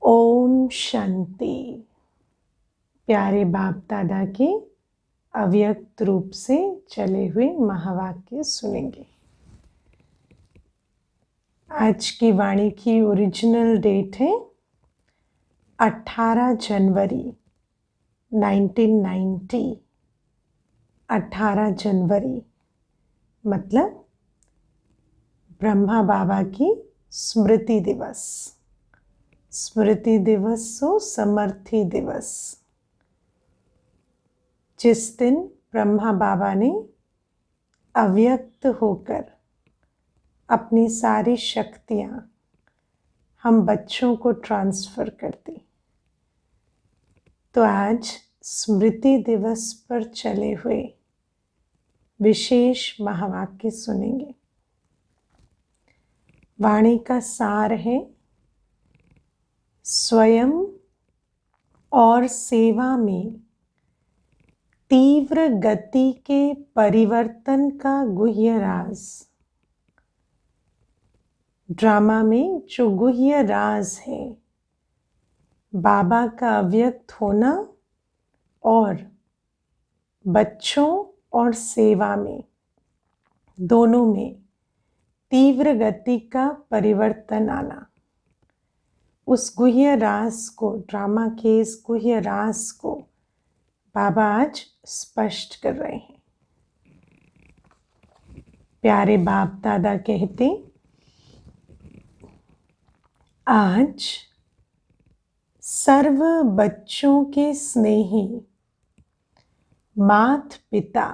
ओम शांति। प्यारे बाप दादा के अव्यक्त रूप से चले हुए महावाक्य सुनेंगे। आज की वाणी की ओरिजिनल डेट है 18 जनवरी 1990। 18 जनवरी मतलब ब्रह्मा बाबा की स्मृति दिवस। स्मृति दिवस सो समर्थी दिवस, जिस दिन ब्रह्मा बाबा ने अव्यक्त होकर अपनी सारी शक्तियां हम बच्चों को ट्रांसफर कर दी। तो आज स्मृति दिवस पर चले हुए विशेष महावाक्य सुनेंगे। वाणी का सार है, स्वयं और सेवा में तीव्र गति के परिवर्तन का गुह्य राज। ड्रामा में जो गुह्य राज है, बाबा का अव्यक्त होना और बच्चों और सेवा में दोनों में तीव्र गति का परिवर्तन आना, उस गुह्य राज को, ड्रामा के इस गुह्य राज को बाबा आज स्पष्ट कर रहे हैं। प्यारे बाप दादा कहते, आज सर्व बच्चों के स्नेही मात पिता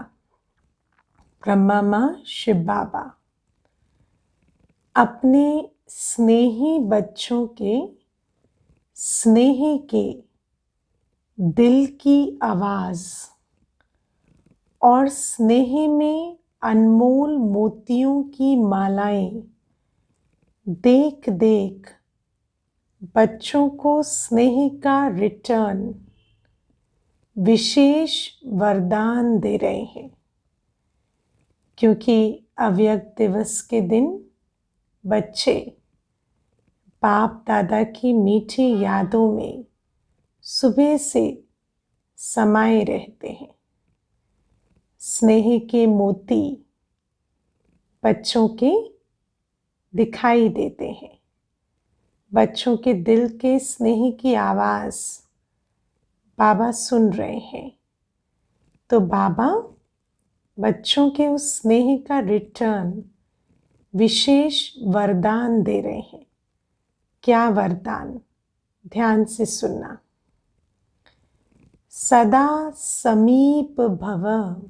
ब्रह्मा माँ शिव बाबा अपने स्नेही बच्चों के स्नेह के दिल की आवाज और स्नेह में अनमोल मोतियों की मालाएं देख देख बच्चों को स्नेह का रिटर्न विशेष वरदान दे रहे हैं। क्योंकि अव्यक्त दिवस के दिन बच्चे बाप दादा की मीठी यादों में सुबह से समाये रहते हैं। स्नेह के मोती बच्चों के दिखाई देते हैं। बच्चों के दिल के स्नेह की आवाज बाबा सुन रहे हैं। तो बाबा बच्चों के उस स्नेह का रिटर्न विशेष वरदान दे रहे हैं। क्या वरदान? ध्यान से सुनना। सदा समीप भव,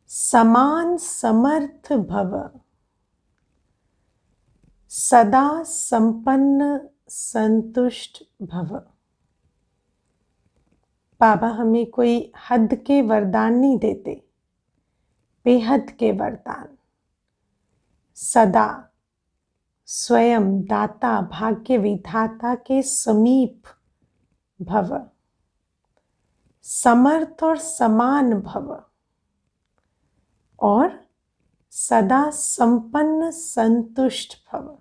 समान समर्थ भव, सदा संपन्न संतुष्ट भव। बाबा हमें कोई हद के वरदान नहीं देते, बेहद के वरदान। सदा स्वयं दाता भाग्य विधाता के समीप भव, समर्थ और समान भव, और सदा संपन्न संतुष्ट भव।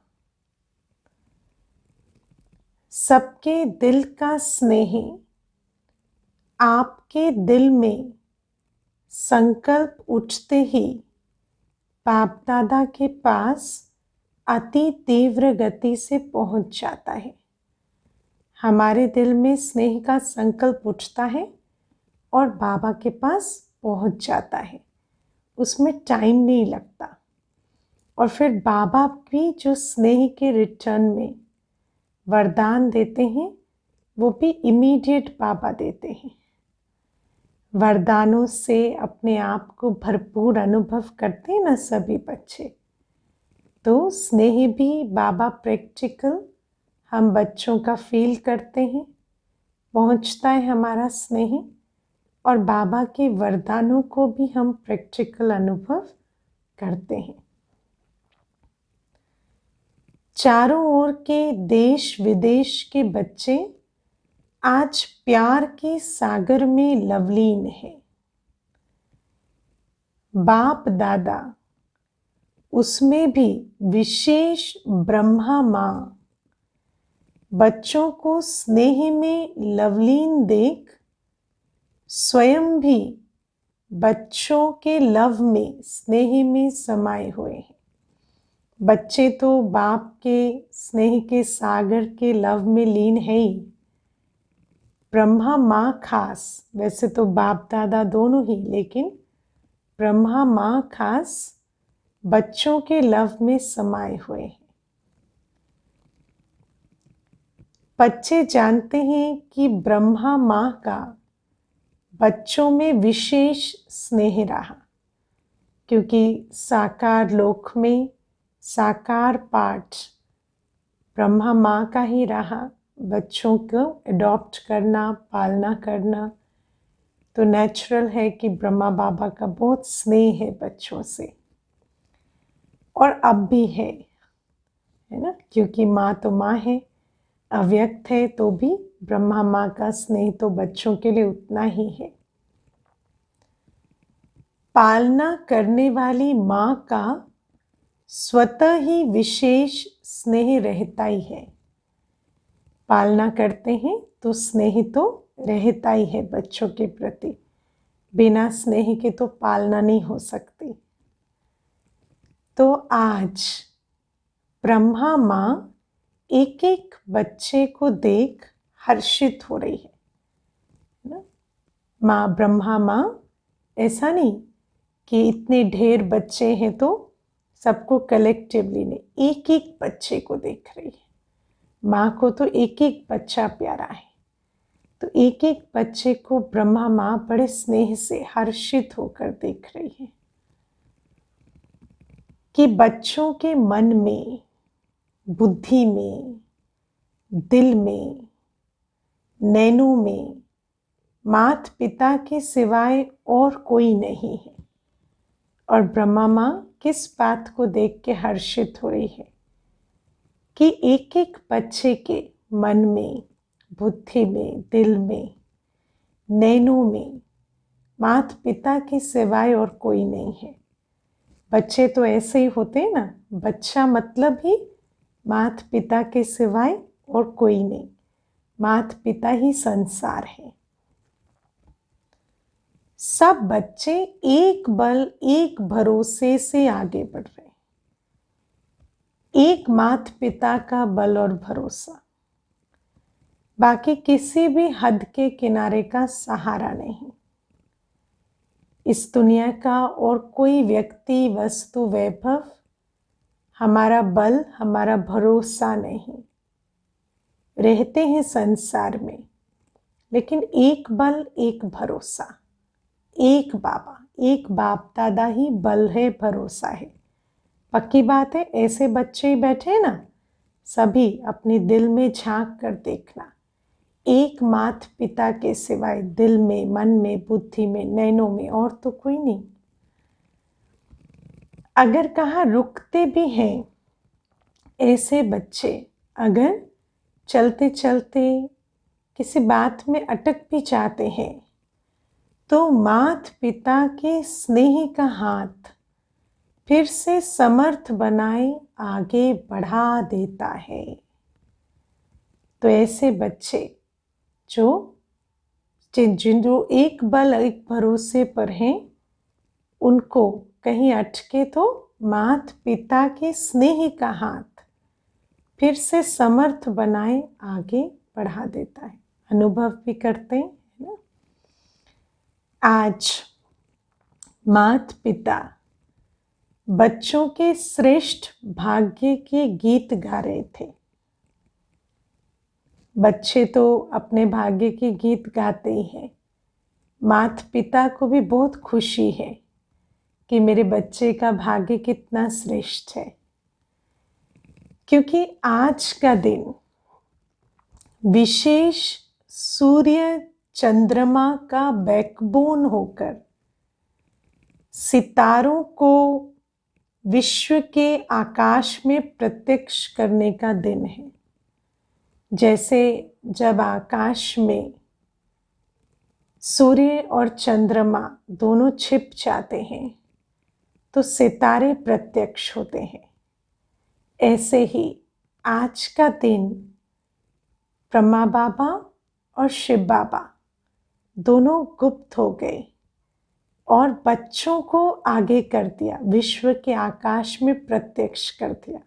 सबके दिल का स्नेह आपके दिल में संकल्प उठते ही बाप दादा के पास अति तीव्र गति से पहुंच जाता है। हमारे दिल में स्नेह का संकल्प उठता है और बाबा के पास पहुंच जाता है। उसमें टाइम नहीं लगता। और फिर बाबा भी जो स्नेह के रिटर्न में वरदान देते हैं, वो भी इमीडिएट बाबा देते हैं। वरदानों से अपने आप को भरपूर अनुभव करते हैं ना सभी बच्चे। तो स्नेह भी बाबा प्रैक्टिकल हम बच्चों का फील करते हैं, पहुंचता है हमारा स्नेह, और बाबा के वरदानों को भी हम प्रैक्टिकल अनुभव करते हैं। चारों ओर के देश विदेश के बच्चे आज प्यार के सागर में लवलीन है। बाप दादा उसमें भी विशेष ब्रह्मा माँ बच्चों को स्नेह में लवलीन देख स्वयं भी बच्चों के लव में, स्नेह में समाये हुए हैं। बच्चे तो बाप के स्नेह के सागर के लव में लीन है ही। ब्रह्मा माँ खास, वैसे तो बाप दादा दोनों ही, लेकिन ब्रह्मा माँ खास बच्चों के लव में समाये हुए हैं। बच्चे जानते हैं कि ब्रह्मा माँ का बच्चों में विशेष स्नेह रहा, क्योंकि साकार लोक में साकार पाठ ब्रह्मा माँ का ही रहा। बच्चों को अडॉप्ट करना, पालना करना, तो नेचुरल है कि ब्रह्मा बाबा का बहुत स्नेह है बच्चों से, और अब भी है ना, क्योंकि माँ तो माँ है, अव्यक्त है, तो भी ब्रह्मा माँ का स्नेह तो बच्चों के लिए उतना ही है। पालना करने वाली माँ का स्वतः ही विशेष स्नेह रहता ही है। पालना करते हैं तो स्नेह तो रहता ही है बच्चों के प्रति, बिना स्नेह के तो पालना नहीं हो सकती। तो आज ब्रह्मा माँ एक एक बच्चे को देख हर्षित हो रही है ना। माँ ब्रह्मा माँ ऐसा नहीं कि इतने ढेर बच्चे हैं तो सबको कलेक्टिवली नहीं, एक एक बच्चे को देख रही है। माँ को तो एक एक बच्चा प्यारा है, तो एक एक बच्चे को ब्रह्मा माँ बड़े स्नेह से हर्षित होकर देख रही है कि बच्चों के मन में, बुद्धि में, दिल में, नैनों में माता पिता के सिवाय और कोई नहीं है। और ब्रह्मा माँ किस बात को देख के हर्षित हो रही है कि एक एक बच्चे के मन में, बुद्धि में, दिल में, नैनों में माता पिता के सिवाय और कोई नहीं है। बच्चे तो ऐसे ही होते हैं ना, बच्चा मतलब ही माता पिता के सिवाय और कोई नहीं, माता पिता ही संसार है। सब बच्चे एक बल, एक भरोसे से आगे बढ़ रहे हैं, एक माता पिता का बल और भरोसा, बाकी किसी भी हद के किनारे का सहारा नहीं। इस दुनिया का और कोई व्यक्ति, वस्तु, वैभव हमारा बल, हमारा भरोसा नहीं। रहते हैं संसार में, लेकिन एक बल, एक भरोसा, एक बाबा, एक बाप दादा ही बल है, भरोसा है। पक्की बात है, ऐसे बच्चे ही बैठे हैं ना, सभी अपने दिल में झांक कर देखना, एक माता पिता के सिवाय दिल में, मन में, बुद्धि में, नैनों में और तो कोई नहीं। अगर कहाँ रुकते भी हैं ऐसे बच्चे, अगर चलते चलते किसी बात में अटक भी जाते हैं, तो माता पिता के स्नेह का हाथ फिर से समर्थ बनाए आगे बढ़ा देता है। तो ऐसे बच्चे जो एक बल, एक भरोसे पर हैं, उनको कहीं अटके तो माता पिता के स्नेह का हाथ फिर से समर्थ बनाए आगे बढ़ा देता है। अनुभव भी करते हैं ना। आज माता पिता बच्चों के श्रेष्ठ भाग्य के गीत गा रहे थे। बच्चे तो अपने भाग्य के गीत गाते ही हैं। माता पिता को भी बहुत खुशी है कि मेरे बच्चे का भाग्य कितना श्रेष्ठ है, क्योंकि आज का दिन विशेष सूर्य चंद्रमा का बैकबोन होकर सितारों को विश्व के आकाश में प्रत्यक्ष करने का दिन है। जैसे जब आकाश में सूर्य और चंद्रमा दोनों छिप जाते हैं तो सितारे प्रत्यक्ष होते हैं, ऐसे ही आज का दिन ब्रह्मा बाबा और शिव बाबा दोनों गुप्त हो गए और बच्चों को आगे कर दिया, विश्व के आकाश में प्रत्यक्ष कर दिया।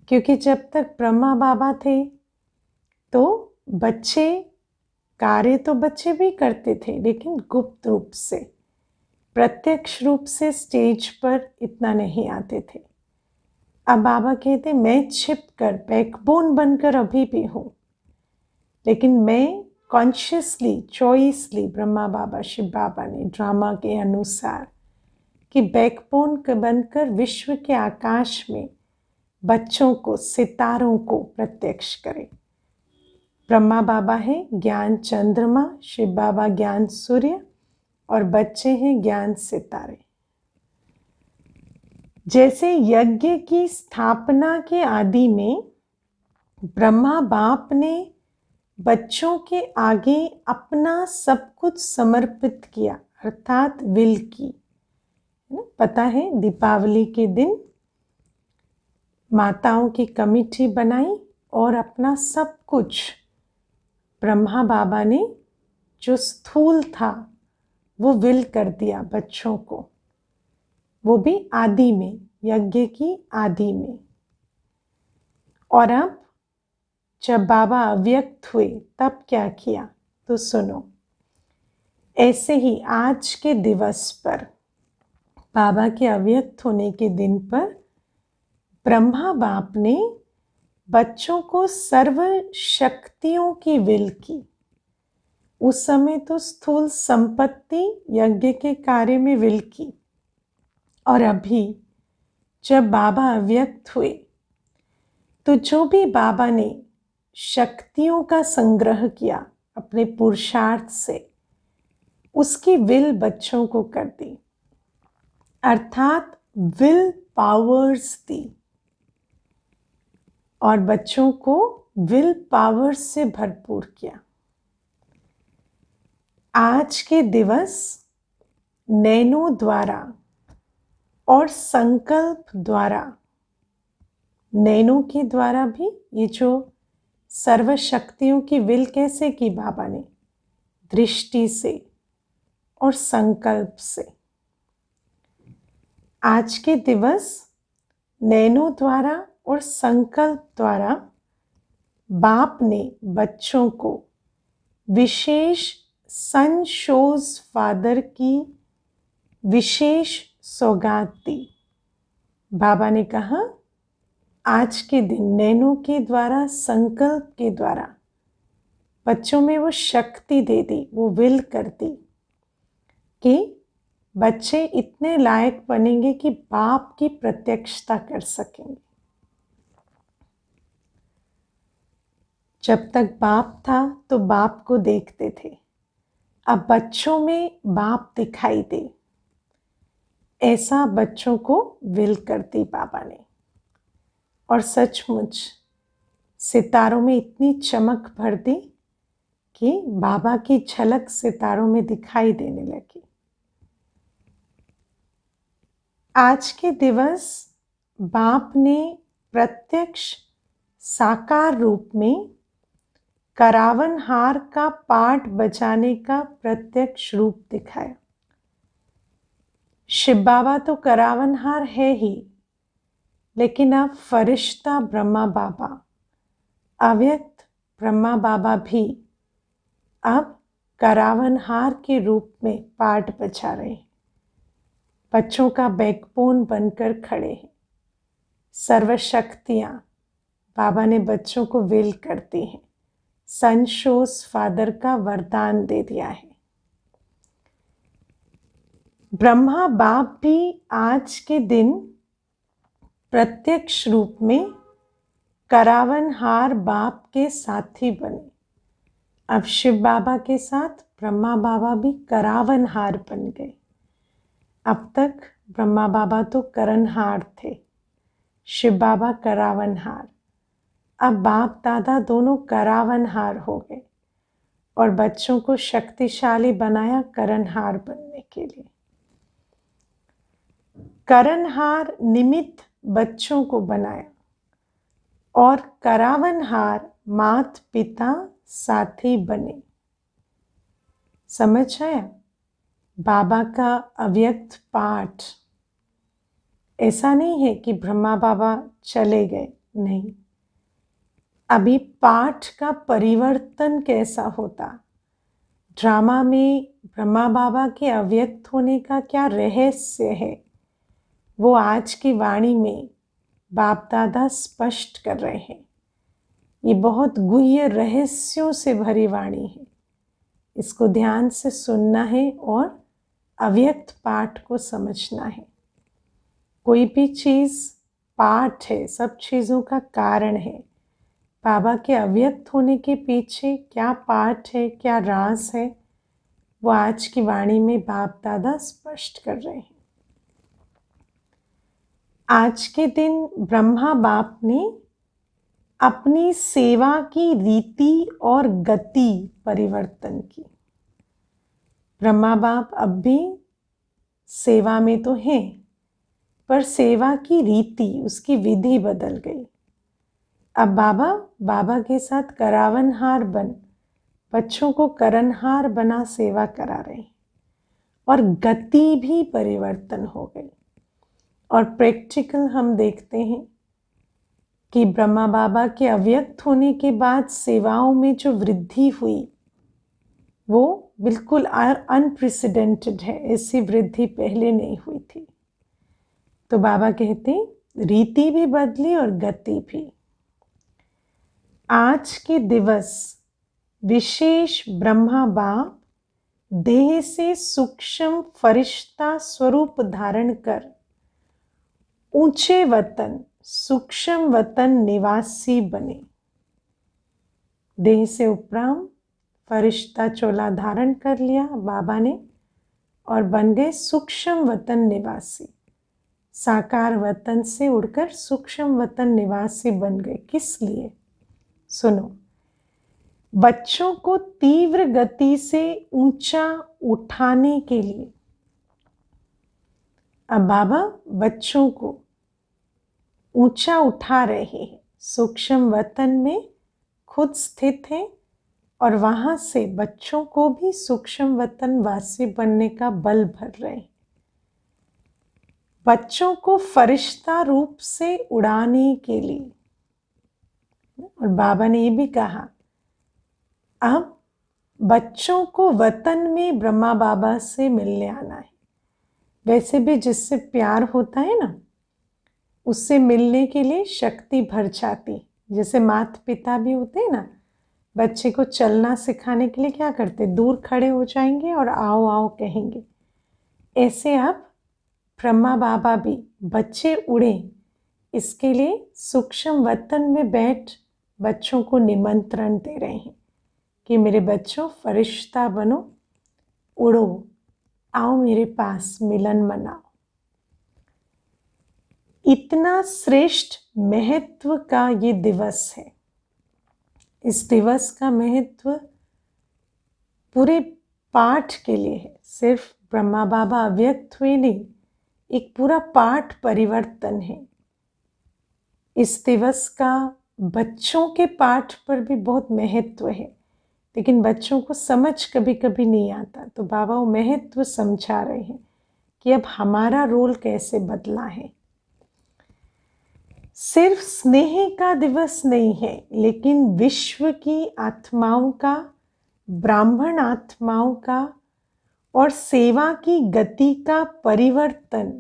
क्योंकि जब तक ब्रह्मा बाबा थे तो बच्चे कार्य तो बच्चे भी करते थे, लेकिन गुप्त रूप से, प्रत्यक्ष रूप से स्टेज पर इतना नहीं आते थे। अब बाबा कहते मैं छिप कर बैकबोन बनकर अभी भी हूँ, लेकिन मैं कॉन्शियसली चॉइसली ब्रह्मा बाबा शिव बाबा ने ड्रामा के अनुसार कि बैकबोन बनकर विश्व के आकाश में बच्चों को, सितारों को प्रत्यक्ष करे। ब्रह्मा बाबा है ज्ञान चंद्रमा, शिव बाबा ज्ञान सूर्य और बच्चे हैं ज्ञान सितारे। जैसे यज्ञ की स्थापना के आदि में ब्रह्मा बाप ने बच्चों के आगे अपना सब कुछ समर्पित किया, अर्थात विल की। पता है दीपावली के दिन माताओं की कमेटी बनाई और अपना सब कुछ ब्रह्मा बाबा ने जो स्थूल था वो विल कर दिया बच्चों को, वो भी आदि में, यज्ञ की आदि में। और अब जब बाबा अव्यक्त हुए तब क्या किया तो सुनो। ऐसे ही आज के दिवस पर, बाबा के अव्यक्त होने के दिन पर, ब्रह्मा बाप ने बच्चों को सर्व शक्तियों की विल की। उस समय तो स्थूल संपत्ति यज्ञ के कार्य में विल की, और अभी जब बाबा अव्यक्त हुए तो जो भी बाबा ने शक्तियों का संग्रह किया अपने पुरुषार्थ से, उसकी विल बच्चों को कर दी, अर्थात विल पावर्स दी, और बच्चों को विल पावर से भरपूर किया। आज के दिवस नैनो द्वारा और संकल्प द्वारा, नैनो के द्वारा भी ये जो सर्व शक्तियों की विल कैसे की बाबा ने, दृष्टि से और संकल्प से। आज के दिवस नैनो द्वारा और संकल्प द्वारा बाप ने बच्चों को विशेष सन शोज फादर की विशेष सौगात दी। बाबा ने कहा आज के दिन नैनो के द्वारा, संकल्प के द्वारा बच्चों में वो शक्ति दे दी, वो विल कर दी कि बच्चे इतने लायक बनेंगे कि बाप की प्रत्यक्षता कर सकेंगे। जब तक बाप था तो बाप को देखते थे, अब बच्चों में बाप दिखाई दे, ऐसा बच्चों को विल कर दी बाबा ने। और सचमुच सितारों में इतनी चमक भर दी कि बाबा की झलक सितारों में दिखाई देने लगी। आज के दिवस बाप ने प्रत्यक्ष साकार रूप में करावन हार का पाठ बजाने का प्रत्यक्ष रूप दिखाया। शिव बाबा तो करावन हार है ही, लेकिन अब फरिश्ता ब्रह्मा बाबा, अव्यक्त ब्रह्मा बाबा भी अब करावन हार के रूप में पाठ बजा रहे हैं, बच्चों का बैकबोन बनकर खड़े हैं। सर्वशक्तियाँ बाबा ने बच्चों को विल कर दी हैं, सनशोस फादर का वरदान दे दिया है। ब्रह्मा बाप भी आज के दिन प्रत्यक्ष रूप में करावन हार बाप के साथी बने। अब शिव बाबा के साथ ब्रह्मा बाबा भी करावन हार बन गए। अब तक ब्रह्मा बाबा तो करनहार थे, शिव बाबा करावन हार। अब बाप दादा दोनों करावन हार हो गए और बच्चों को शक्तिशाली बनाया करनहार बनने के लिए। करनहार निमित्त बच्चों को बनाया और करावन हार मात पिता साथी बने। समझ आया? बाबा का अव्यक्त पाठ ऐसा नहीं है कि ब्रह्मा बाबा चले गए, नहीं। अभी पाठ का परिवर्तन कैसा होता, ड्रामा में ब्रह्मा बाबा के अव्यक्त होने का क्या रहस्य है, वो आज की वाणी में बाप दादा स्पष्ट कर रहे हैं। ये बहुत गुह्य रहस्यों से भरी वाणी है, इसको ध्यान से सुनना है और अव्यक्त पाठ को समझना है। कोई भी चीज़ पाठ है, सब चीज़ों का कारण है। बाबा के अव्यक्त होने के पीछे क्या पाठ है, क्या राज है, वो आज की वाणी में बाप दादा स्पष्ट कर रहे हैं। आज के दिन ब्रह्मा बाप ने अपनी सेवा की रीति और गति परिवर्तन की। ब्रह्मा बाप अब भी सेवा में तो हैं, पर सेवा की रीति, उसकी विधि बदल गई। अब बाबा के साथ करावनहार बन, बच्चों को करनहार बना सेवा करा रहे हैं, और गति भी परिवर्तन हो गई। और प्रैक्टिकल हम देखते हैं कि ब्रह्मा बाबा के अव्यक्त होने के बाद सेवाओं में जो वृद्धि हुई वो बिल्कुल अनप्रेसिडेंटेड है। ऐसी वृद्धि पहले नहीं हुई थी। तो बाबा कहते रीति भी बदली और गति भी। आज के दिवस विशेष ब्रह्मा बाप देह से सूक्ष्म फरिश्ता स्वरूप धारण कर ऊंचे वतन, सूक्ष्म वतन निवासी बने। देह से उपराम फरिश्ता चोला धारण कर लिया बाबा ने और बन गए सूक्ष्म वतन निवासी। साकार वतन से उड़कर सूक्ष्म वतन निवासी बन गए। किस लिए? सुनो, बच्चों को तीव्र गति से ऊंचा उठाने के लिए। अब बाबा बच्चों को ऊंचा उठा रहे हैं। सूक्ष्म वतन में खुद स्थित हैं और वहां से बच्चों को भी सूक्ष्म वतन वासी बनने का बल भर रहे हैं। बच्चों को फरिश्ता रूप से उड़ाने के लिए। और बाबा ने ये भी कहा, अब बच्चों को वतन में ब्रह्मा बाबा से मिलने आना है। वैसे भी जिससे प्यार होता है ना, उससे मिलने के लिए शक्ति भर जाती। जैसे माता पिता भी होते हैं ना, बच्चे को चलना सिखाने के लिए क्या करते, दूर खड़े हो जाएंगे और आओ आओ कहेंगे। ऐसे अब ब्रह्मा बाबा भी बच्चे उड़े, इसके लिए सूक्ष्म वतन में बैठ बच्चों को निमंत्रण दे रहे हैं कि मेरे बच्चों फरिश्ता बनो, उड़ो, आओ मेरे पास मिलन मनाओ। इतना श्रेष्ठ महत्व का ये दिवस है। इस दिवस का महत्व पूरे पाठ के लिए है। सिर्फ ब्रह्मा बाबा अव्यक्त हुए नहीं, एक पूरा पाठ परिवर्तन है। इस दिवस का बच्चों के पाठ पर भी बहुत महत्व है, लेकिन बच्चों को समझ कभी कभी नहीं आता। तो बाबा वो महत्व समझा रहे हैं कि अब हमारा रोल कैसे बदला है। सिर्फ स्नेह का दिवस नहीं है, लेकिन विश्व की आत्माओं का, ब्राह्मण आत्माओं का और सेवा की गति का परिवर्तन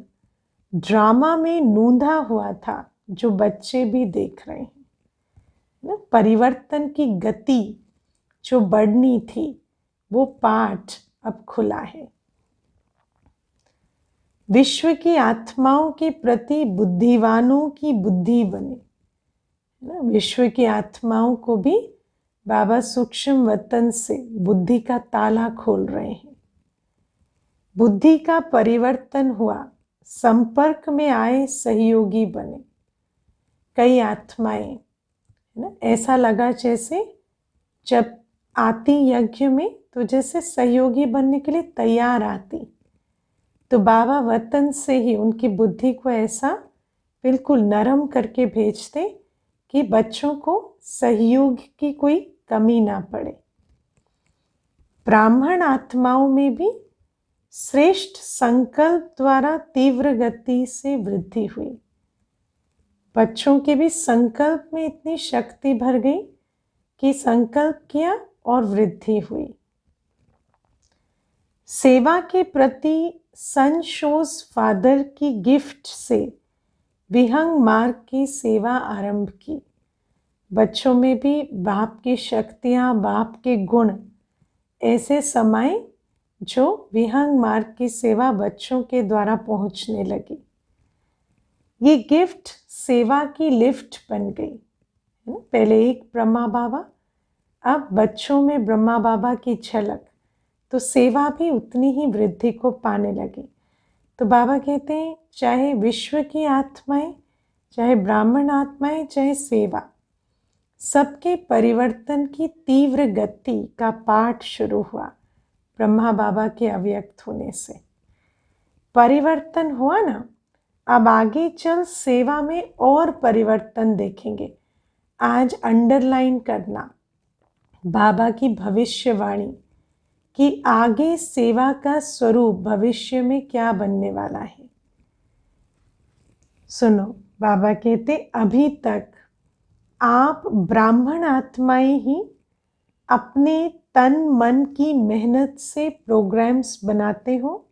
ड्रामा में नूंधा हुआ था, जो बच्चे भी देख रहे हैं ना। परिवर्तन की गति जो बढ़नी थी, वो पाठ अब खुला है। विश्व की आत्माओं के प्रति बुद्धिवानों की बुद्धि बने ना। विश्व की आत्माओं को भी बाबा सूक्ष्म वतन से बुद्धि का ताला खोल रहे हैं। बुद्धि का परिवर्तन हुआ, संपर्क में आए सहयोगी बने। कई आत्माएं ना, ऐसा लगा जैसे जब आती यज्ञ में तो जैसे सहयोगी बनने के लिए तैयार आती, तो बाबा वतन से ही उनकी बुद्धि को ऐसा बिल्कुल नरम करके भेजते कि बच्चों को सहयोग की कोई कमी ना पड़े। ब्राह्मण आत्माओं में भी श्रेष्ठ संकल्प द्वारा तीव्र गति से वृद्धि हुई। बच्चों के भी संकल्प में इतनी शक्ति भर गई कि संकल्प किया और वृद्धि हुई। सेवा के प्रति सन शोज फादर की गिफ्ट से विहंग मार्ग की सेवा आरंभ की। बच्चों में भी बाप की शक्तियाँ, बाप के गुण ऐसे समाये जो विहंग मार्ग की सेवा बच्चों के द्वारा पहुंचने लगी। ये गिफ्ट सेवा की लिफ्ट बन गई। पहले एक ब्रह्मा बाबा, अब बच्चों में ब्रह्मा बाबा की झलक, तो सेवा भी उतनी ही वृद्धि को पाने लगी। तो बाबा कहते हैं चाहे विश्व की आत्माएं, चाहे ब्राह्मण आत्माएं, चाहे सेवा, सबके परिवर्तन की तीव्र गति का पाठ शुरू हुआ ब्रह्मा बाबा के अव्यक्त होने से। परिवर्तन हुआ ना, अब आगे चल सेवा में और परिवर्तन देखेंगे। आज अंडरलाइन करना बाबा की भविष्यवाणी कि आगे सेवा का स्वरूप भविष्य में क्या बनने वाला है। सुनो, बाबा कहते अभी तक आप ब्राह्मण आत्माएं ही अपने तन मन की मेहनत से प्रोग्राम्स बनाते हो,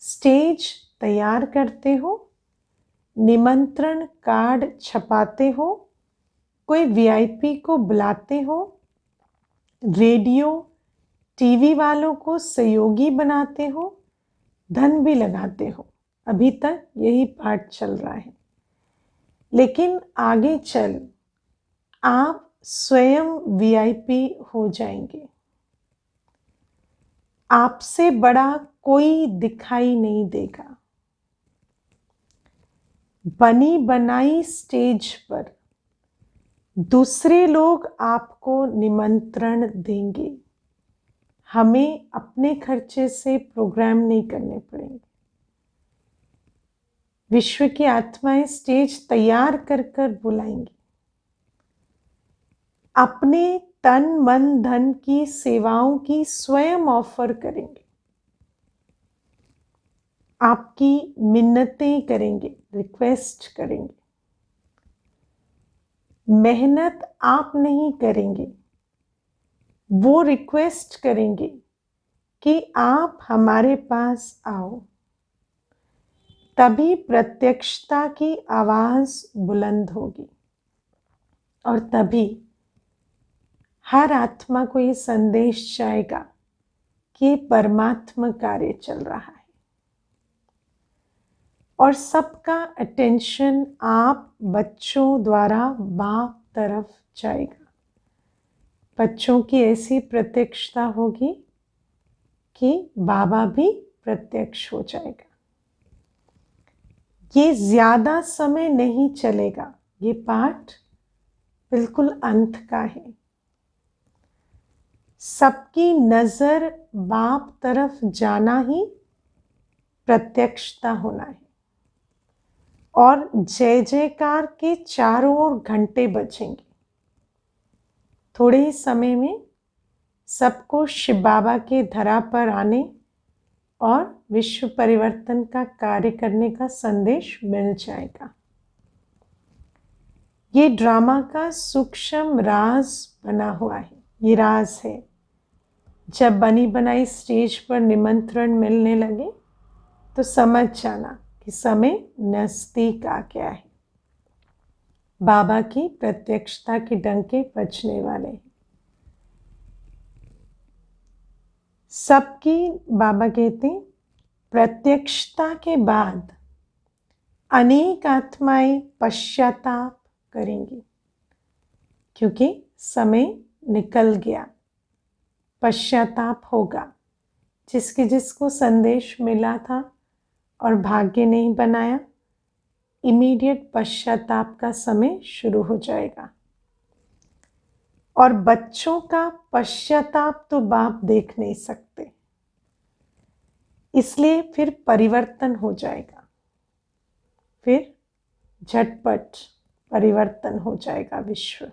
स्टेज तैयार करते हो, निमंत्रण कार्ड छपाते हो, कोई वीआईपी को बुलाते हो, रेडियो टीवी वालों को सहयोगी बनाते हो, धन भी लगाते हो। अभी तक यही पाठ चल रहा है। लेकिन आगे चल आप स्वयं वीआईपी हो जाएंगे। आपसे बड़ा कोई दिखाई नहीं देगा। बनी बनाई स्टेज पर दूसरे लोग आपको निमंत्रण देंगे। हमें अपने खर्चे से प्रोग्राम नहीं करने पड़ेंगे। विश्व की आत्माएं स्टेज तैयार कर कर बुलाएंगी। अपने तन मन धन की सेवाओं की स्वयं ऑफर करेंगे। आपकी मिन्नतें करेंगे, रिक्वेस्ट करेंगे। मेहनत आप नहीं करेंगे, वो रिक्वेस्ट करेंगे कि आप हमारे पास आओ। तभी प्रत्यक्षता की आवाज बुलंद होगी और तभी हर आत्मा को ये संदेश जाएगा कि परमात्मा कार्य चल रहा है और सबका अटेंशन आप बच्चों द्वारा बाप तरफ जाएगा। बच्चों की ऐसी प्रत्यक्षता होगी कि बाबा भी प्रत्यक्ष हो जाएगा। ये ज्यादा समय नहीं चलेगा, ये पाठ बिल्कुल अंत का है। सबकी नजर बाप तरफ जाना ही प्रत्यक्षता होना है और जय जयकार के चारों ओर घंटे बजेंगे। थोड़े ही समय में सबको शिव बाबा के धरा पर आने और विश्व परिवर्तन का कार्य करने का संदेश मिल जाएगा। ये ड्रामा का सूक्ष्म राज बना हुआ है। ये राज है। जब बनी बनाई स्टेज पर निमंत्रण मिलने लगे तो समझ जाना कि समय नजदीक आ गया है। बाबा की प्रत्यक्षता के डंके बजने वाले हैं। सबकी बाबा कहते हैं प्रत्यक्षता के बाद अनेक आत्माएं पश्चाताप करेंगी क्योंकि समय निकल गया। पश्चाताप होगा। जिसको संदेश मिला था और भाग्य नहीं बनाया, इमीडिएट पश्चाताप का समय शुरू हो जाएगा। और बच्चों का पश्चाताप तो बाप देख नहीं सकते, इसलिए फिर परिवर्तन हो जाएगा। फिर झटपट परिवर्तन हो जाएगा विश्व।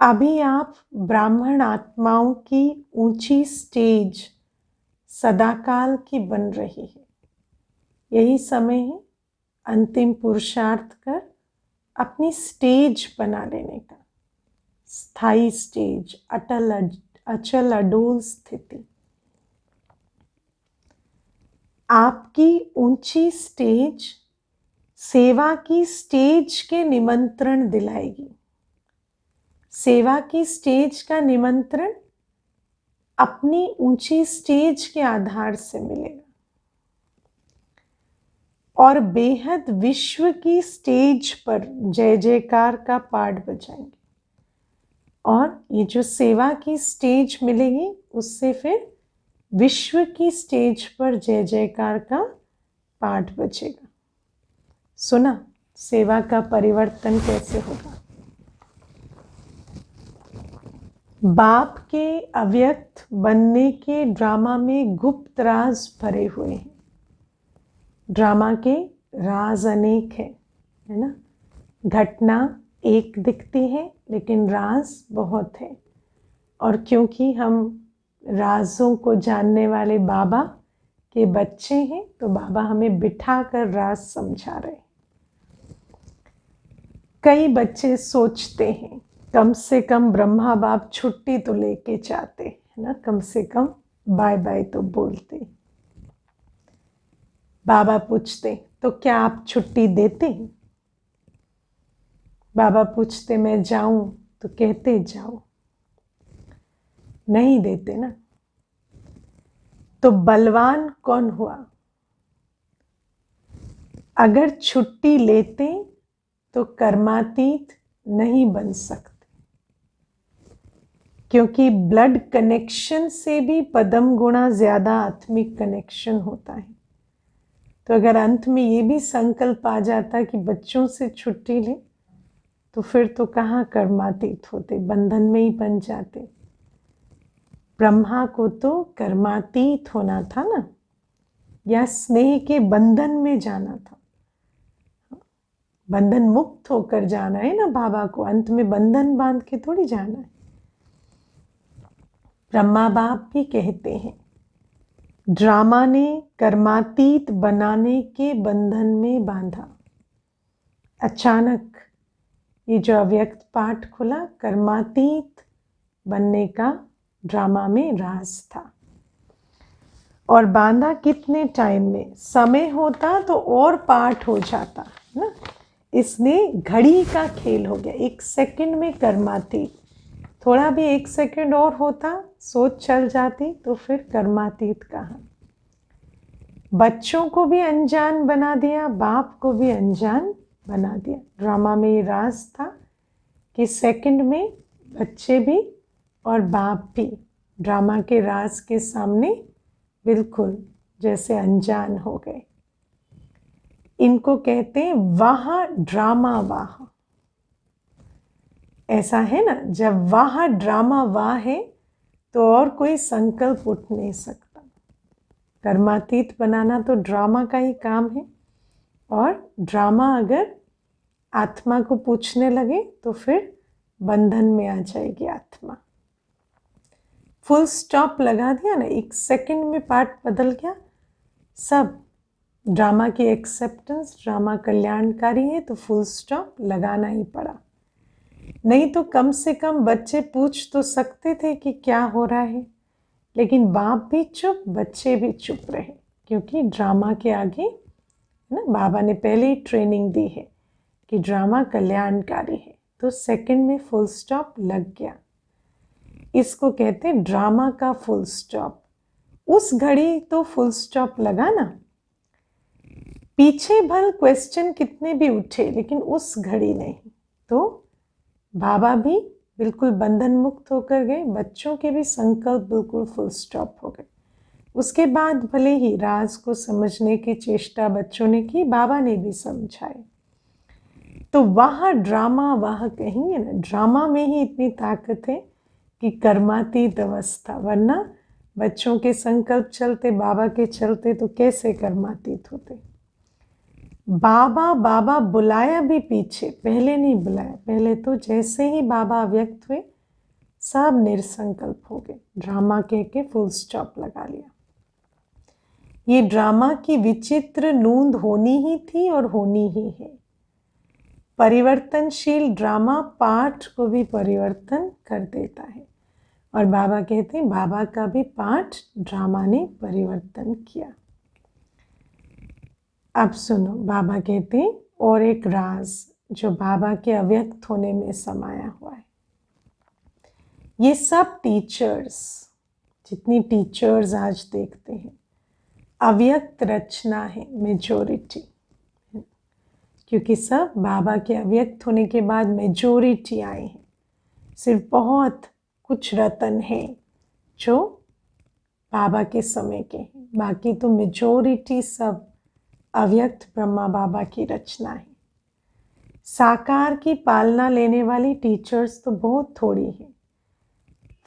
अभी आप ब्राह्मण आत्माओं की ऊंची स्टेज सदाकाल की बन रही है। यही समय है अंतिम पुरुषार्थ कर अपनी स्टेज बना लेने का, स्थायी स्टेज, अचल अडोल स्थिति। आपकी ऊंची स्टेज सेवा की स्टेज के निमंत्रण दिलाएगी। सेवा की स्टेज का निमंत्रण अपनी ऊंची स्टेज के आधार से मिलेगा और बेहद विश्व की स्टेज पर जय जयकार का पाठ बजाएंगे। और ये जो सेवा की स्टेज मिलेगी उससे फिर विश्व की स्टेज पर जय जयकार का पाठ बजेगा। सुना सेवा का परिवर्तन कैसे होगा। बाप के अव्यक्त बनने के ड्रामा में गुप्त राज भरे हुए हैं। ड्रामा के राज अनेक है ना। घटना एक दिखती है लेकिन राज बहुत है। और क्योंकि हम राजों को जानने वाले बाबा के बच्चे हैं तो बाबा हमें बिठाकर राज समझा रहे हैं। कई बच्चे सोचते हैं कम से कम ब्रह्मा बाप छुट्टी तो लेके जाते है ना, कम से कम बाय बाय तो बोलते। बाबा पूछते तो क्या आप छुट्टी देते? बाबा पूछते मैं जाऊं तो कहते जाओ, नहीं देते ना। तो बलवान कौन हुआ? अगर छुट्टी लेते तो कर्मातीत नहीं बन सकते, क्योंकि ब्लड कनेक्शन से भी पदम गुणा ज्यादा आत्मिक कनेक्शन होता है। तो अगर अंत में ये भी संकल्प आ जाता कि बच्चों से छुट्टी ले तो फिर तो कहाँ कर्मातीत होते, बंधन में ही बन जाते। ब्रह्मा को तो कर्मातीत होना था ना, या स्नेह के बंधन में जाना था। बंधन मुक्त होकर जाना है ना बाबा को, अंत में बंधन बांध के थोड़ी जाना है। ब्रह्मा बाप भी कहते हैं ड्रामा ने कर्मातीत बनाने के बंधन में बांधा। अचानक ये जो अव्यक्त पाठ खुला, कर्मातीत बनने का ड्रामा में राज था। और बांधा कितने टाइम में? समय होता तो और पाठ हो जाता ना। इसने घड़ी का खेल हो गया, 1 सेकंड में कर्मातीत। थोड़ा भी 1 सेकंड और होता, सोच चल जाती तो फिर कर्मातीत कहाँ। बच्चों को भी अनजान बना दिया, बाप को भी अनजान बना दिया। ड्रामा में ये राज था कि सेकंड में बच्चे भी और बाप भी ड्रामा के राज के सामने बिल्कुल जैसे अनजान हो गए। इनको कहते हैं वाह ड्रामा वाह। ऐसा है ना, जब वाह ड्रामा वाह है तो और कोई संकल्प उठ नहीं सकता। कर्मातीत बनाना तो ड्रामा का ही काम है। और ड्रामा अगर आत्मा को पूछने लगे तो फिर बंधन में आ जाएगी आत्मा। फुल स्टॉप लगा दिया ना, 1 सेकंड में पार्ट बदल गया। सब ड्रामा की एक्सेप्टेंस, ड्रामा कल्याणकारी है तो फुल स्टॉप लगाना ही पड़ा। नहीं तो कम से कम बच्चे पूछ तो सकते थे कि क्या हो रहा है, लेकिन बाप भी चुप, बच्चे भी चुप रहे, क्योंकि ड्रामा के आगे ना बाबा ने पहले ही ट्रेनिंग दी है कि ड्रामा कल्याणकारी है। तो सेकंड में फुल स्टॉप लग गया। इसको कहते हैं ड्रामा का फुल स्टॉप। उस घड़ी तो फुल स्टॉप लगा ना, पीछे भल क्वेश्चन कितने भी उठे लेकिन उस घड़ी नहीं। तो बाबा भी बिल्कुल बंधन मुक्त होकर गए, बच्चों के भी संकल्प बिल्कुल फुल स्टॉप हो गए। उसके बाद भले ही राज को समझने की चेष्टा बच्चों ने की, बाबा ने भी समझाए। तो वह ड्रामा वह कहेंगे ना, ड्रामा में ही इतनी ताकत है कि कर्मातीत अवस्था, वरना बच्चों के संकल्प चलते, बाबा के चलते तो कैसे कर्मातीत होते। बाबा बाबा बुलाया भी पीछे, पहले नहीं बुलाया। पहले तो जैसे ही बाबा व्यक्त हुए सब निरसंकल्प हो गए, ड्रामा कह के फुल स्टॉप लगा लिया। ये ड्रामा की विचित्र नूंद होनी ही थी और होनी ही है। परिवर्तनशील ड्रामा पाठ को भी परिवर्तन कर देता है, और बाबा कहते हैं बाबा का भी पाठ ड्रामा ने परिवर्तन किया। अब सुनो, बाबा कहते हैं और एक राज जो बाबा के अव्यक्त होने में समाया हुआ है। ये सब टीचर्स, जितनी टीचर्स आज देखते हैं, अव्यक्त रचना है, मेजोरिटी, क्योंकि सब बाबा के अव्यक्त होने के बाद मेजोरिटी आए हैं। सिर्फ बहुत कुछ रतन है जो बाबा के समय के हैं, बाकी तो मेजोरिटी सब अव्यक्त ब्रह्मा बाबा की रचना है। साकार की पालना लेने वाली टीचर्स तो बहुत थोड़ी है।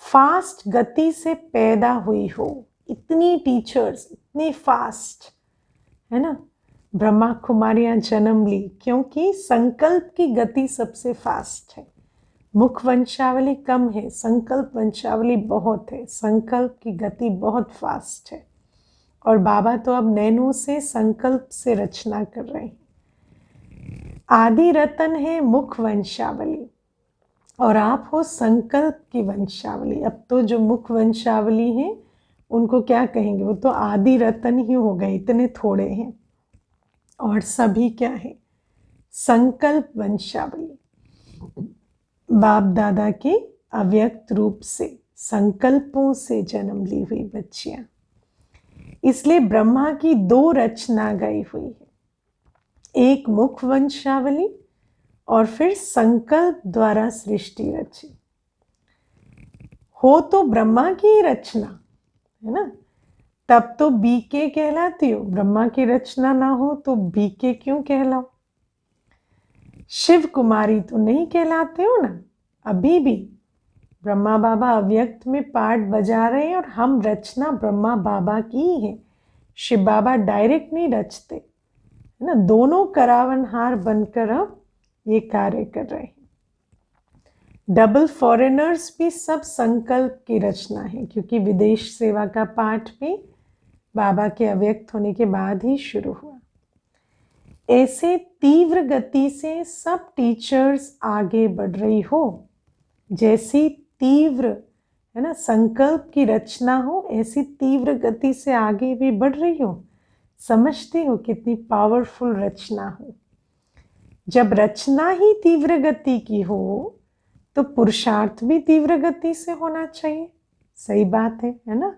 फास्ट गति से पैदा हुई हो इतनी टीचर्स, इतनी फास्ट, है ना। ब्रह्मा कुमारियां जन्म ली क्योंकि संकल्प की गति सबसे फास्ट है। मुख वंशावली कम है, संकल्प वंशावली बहुत है। संकल्प की गति बहुत फास्ट है, और बाबा तो अब नैनो से संकल्प से रचना कर रहे हैं। आदि रतन है मुख वंशावली, और आप हो संकल्प की वंशावली। अब तो जो मुख वंशावली है उनको क्या कहेंगे, वो तो आदि रतन ही हो गए, इतने थोड़े हैं। और सभी क्या है, संकल्प वंशावली। बाप दादा के अव्यक्त रूप से संकल्पों से जन्म ली हुई बच्चियां, इसलिए ब्रह्मा की दो रचना गई हुई है, एक मुख वंशावली और फिर संकल्प द्वारा सृष्टि रची। हो तो ब्रह्मा की रचना, है ना, तब तो बीके कहलाती हो। ब्रह्मा की रचना ना हो तो बीके क्यों कहलाओ। शिव कुमारी तो नहीं कहलाते हो ना। अभी भी ब्रह्मा बाबा अव्यक्त में पार्ट बजा रहे हैं, और हम रचना ब्रह्मा बाबा की है। शिव बाबा डायरेक्ट नहीं रचते, है ना। दोनों करावनहार बनकर अब ये कार्य कर रहे हैं। डबल फॉरेनर्स भी सब संकल्प की रचना है, क्योंकि विदेश सेवा का पाठ भी बाबा के अव्यक्त होने के बाद ही शुरू हुआ। ऐसे तीव्र गति से सब टीचर्स आगे बढ़ रही हो, जैसी तीव्र, है ना, संकल्प की रचना हो, ऐसी तीव्र गति से आगे भी बढ़ रही हो। समझते हो कितनी पावरफुल रचना हो। जब रचना ही तीव्र गति की हो तो पुरुषार्थ भी तीव्र गति से होना चाहिए। सही बात है ना।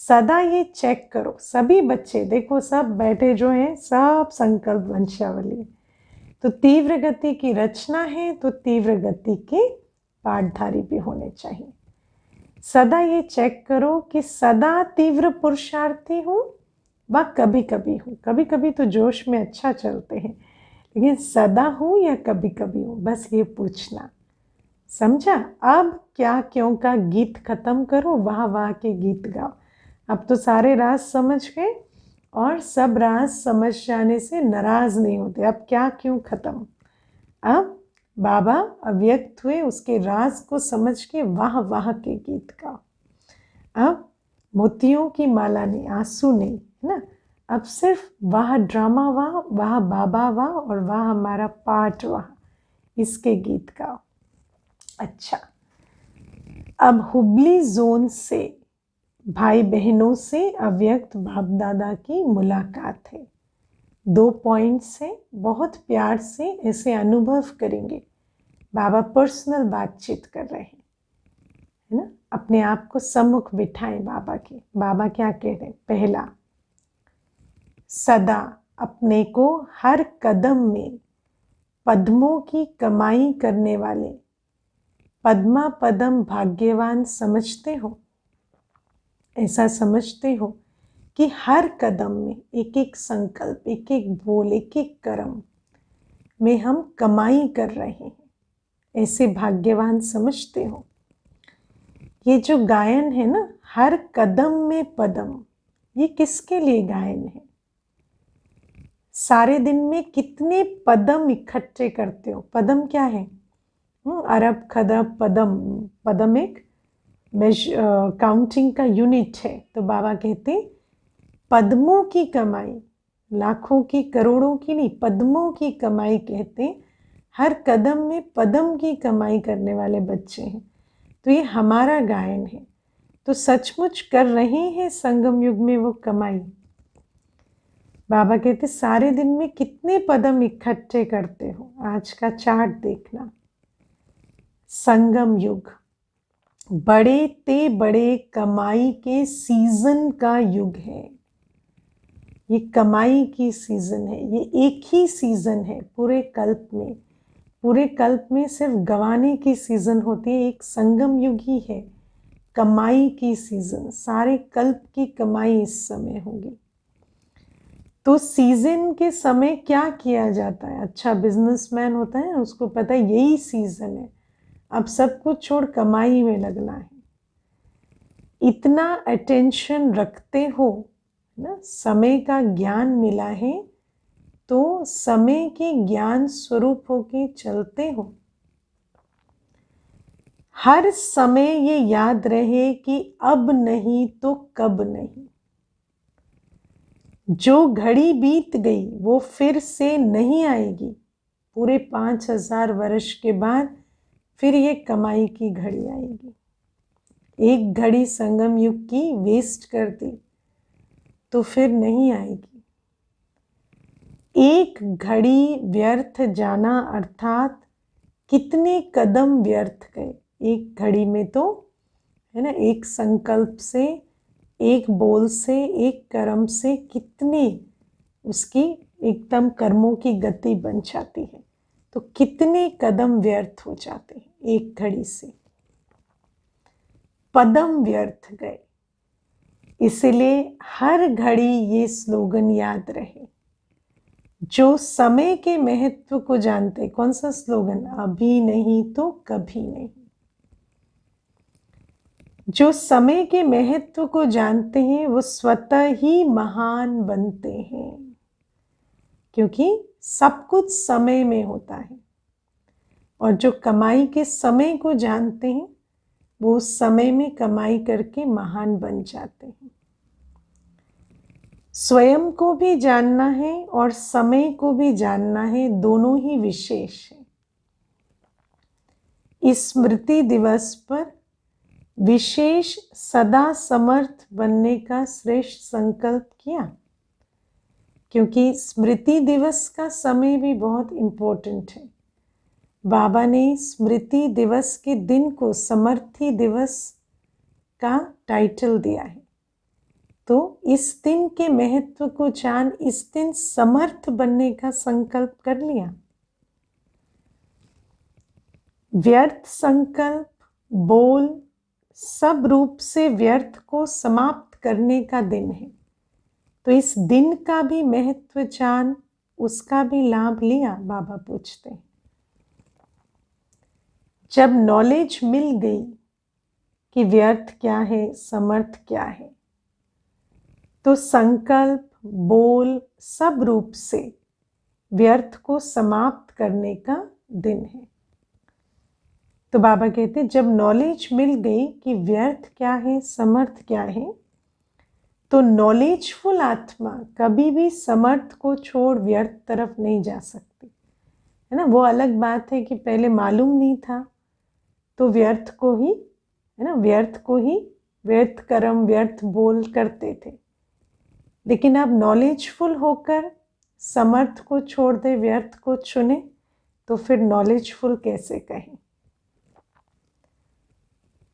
सदा ये चेक करो, सभी बच्चे देखो, सब बैठे जो हैं सब संकल्प वंशावली। तो तीव्र गति की रचना है तो तीव्र गति के पाठधारी भी होने चाहिए। सदा ये चेक करो कि सदा तीव्र पुरुषार्थी हूँ व कभी कभी हूँ। कभी कभी तो जोश में अच्छा चलते हैं, लेकिन सदा हूँ या कभी कभी हूँ, बस ये पूछना। समझा। अब क्या क्यों का गीत खत्म करो, वाह वाह के गीत गाओ। अब तो सारे राज समझ गए, और सब राज समझ जाने से नाराज नहीं होते। अब क्या क्यों खत्म। अब बाबा अव्यक्त हुए, उसके राज को समझ के वाह वाह के गीत गाओ। अब मोतियों की माला नहीं, आंसू नहीं, है ना। अब सिर्फ वाह ड्रामा वाह, वाह बाबा वाह, और वाह हमारा पाठ वाह, इसके गीत गाओ। अच्छा, अब हुबली जोन से भाई बहनों से अव्यक्त बाप दादा की मुलाकात है। 2 पॉइंट से बहुत प्यार से ऐसे अनुभव करेंगे। बाबा पर्सनल बातचीत कर रहे हैं, है ना। अपने आप को सम्मुख बिठाएं बाबा के। बाबा क्या कह रहे हैं। पहला, सदा अपने को हर कदम में पद्मों की कमाई करने वाले पद्मा पदम भाग्यवान समझते हो। ऐसा समझते हो कि हर कदम में एक एक संकल्प, एक एक बोल, एक एक कर्म में हम कमाई कर रहे हैं, ऐसे भाग्यवान समझते हो। ये जो गायन है ना, हर कदम में पदम, ये किसके लिए गायन है। सारे दिन में कितने पदम इकट्ठे करते हो? पदम क्या है? अरब, खदब, पदम। पदम एक काउंटिंग का यूनिट है। तो बाबा कहते पद्मों की कमाई, लाखों की करोड़ों की नहीं, पद्मों की कमाई कहते। हर कदम में पदम की कमाई करने वाले बच्चे हैं। तो ये हमारा गायन है। तो सचमुच कर रहे हैं संगम युग में वो कमाई। बाबा कहते सारे दिन में कितने पदम इकट्ठे करते हो? आज का चार्ट देखना। संगम युग बड़े ते बड़े कमाई के सीजन का युग है। ये कमाई की सीजन है। ये एक ही सीजन है पूरे कल्प में। पूरे कल्प में सिर्फ गवाने की सीजन होती है, एक संगम युग ही है कमाई की सीजन। सारे कल्प की कमाई इस समय होगी। तो सीजन के समय क्या किया जाता है? अच्छा बिजनेसमैन होता है, उसको पता है यही सीजन है, अब सब कुछ छोड़ कमाई में लगना है। इतना अटेंशन रखते हो ना, समय का ज्ञान मिला है तो समय के ज्ञान स्वरूप होके चलते हो। हर समय ये याद रहे कि अब नहीं तो कब नहीं। जो घड़ी बीत गई वो फिर से नहीं आएगी। पूरे 5000 वर्ष के बाद फिर ये कमाई की घड़ी आएगी। एक घड़ी संगम युग की वेस्ट कर दी तो फिर नहीं आएगी। एक घड़ी व्यर्थ जाना अर्थात कितने कदम व्यर्थ गए। एक घड़ी में तो है ना, एक संकल्प से, एक बोल से, एक कर्म से कितने उसकी एकदम कर्मों की गति बन जाती है। तो कितने कदम व्यर्थ हो जाते हैं एक घड़ी से। पदम व्यर्थ गए। इसलिए हर घड़ी ये स्लोगन याद रहे। जो समय के महत्व को जानते, कौन सा स्लोगन? अभी नहीं तो कभी नहीं। जो समय के महत्व को जानते हैं वो स्वतः ही महान बनते हैं, क्योंकि सब कुछ समय में होता है। और जो कमाई के समय को जानते हैं वो उस समय में कमाई करके महान बन जाते हैं। स्वयं को भी जानना है और समय को भी जानना है, दोनों ही विशेष है। इस स्मृति दिवस पर विशेष सदा समर्थ बनने का श्रेष्ठ संकल्प किया, क्योंकि स्मृति दिवस का समय भी बहुत इम्पोर्टेंट है। बाबा ने स्मृति दिवस के दिन को समर्थी दिवस का टाइटल दिया है। तो इस दिन के महत्व को जान इस दिन समर्थ बनने का संकल्प कर लिया। व्यर्थ संकल्प, बोल, सब रूप से व्यर्थ को समाप्त करने का दिन है। तो इस दिन का भी महत्व जान, उसका भी लाभ लिया। बाबा पूछते हैं जब नॉलेज मिल गई कि व्यर्थ क्या है, समर्थ क्या है, तो संकल्प, बोल, सब रूप से व्यर्थ को समाप्त करने का दिन है। तो बाबा कहते हैं जब नॉलेज मिल गई कि व्यर्थ क्या है, समर्थ क्या है, तो नॉलेजफुल आत्मा कभी भी समर्थ को छोड़ व्यर्थ तरफ नहीं जा सकती, है ना। वो अलग बात है कि पहले मालूम नहीं था तो व्यर्थ को ही, है ना, व्यर्थ को ही, व्यर्थ कर्म, व्यर्थ बोल करते थे। लेकिन अब नॉलेजफुल होकर समर्थ को छोड़ दे, व्यर्थ को चुने, तो फिर नॉलेजफुल कैसे कहें।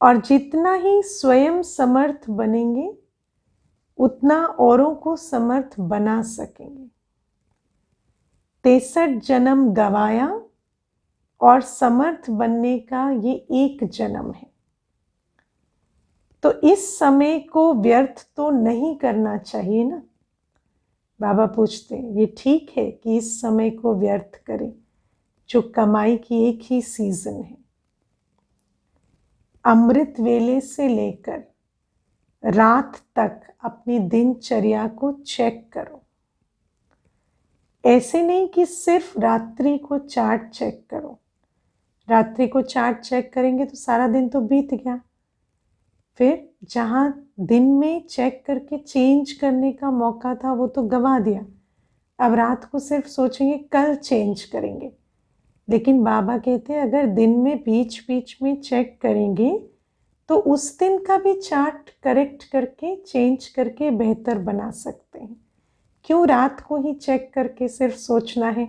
और जितना ही स्वयं समर्थ बनेंगे उतना औरों को समर्थ बना सकेंगे। 63 जन्म गवाया और समर्थ बनने का ये एक जन्म है। तो इस समय को व्यर्थ तो नहीं करना चाहिए ना। बाबा पूछते हैं ये ठीक है कि इस समय को व्यर्थ करें जो कमाई की एक ही सीजन है। अमृत वेले से लेकर रात तक अपनी दिनचर्या को चेक करो। ऐसे नहीं कि सिर्फ रात्रि को चार्ट चेक करो। रात्रि को चार्ट चेक करेंगे तो सारा दिन तो बीत गया। फिर जहाँ दिन में चेक करके चेंज करने का मौका था वो तो गंवा दिया। अब रात को सिर्फ सोचेंगे कल चेंज करेंगे। लेकिन बाबा कहते हैं अगर दिन में बीच बीच में चेक करेंगे तो उस दिन का भी चार्ट करेक्ट करके चेंज करके बेहतर बना सकते हैं। क्यों रात को ही चेक करके सिर्फ सोचना है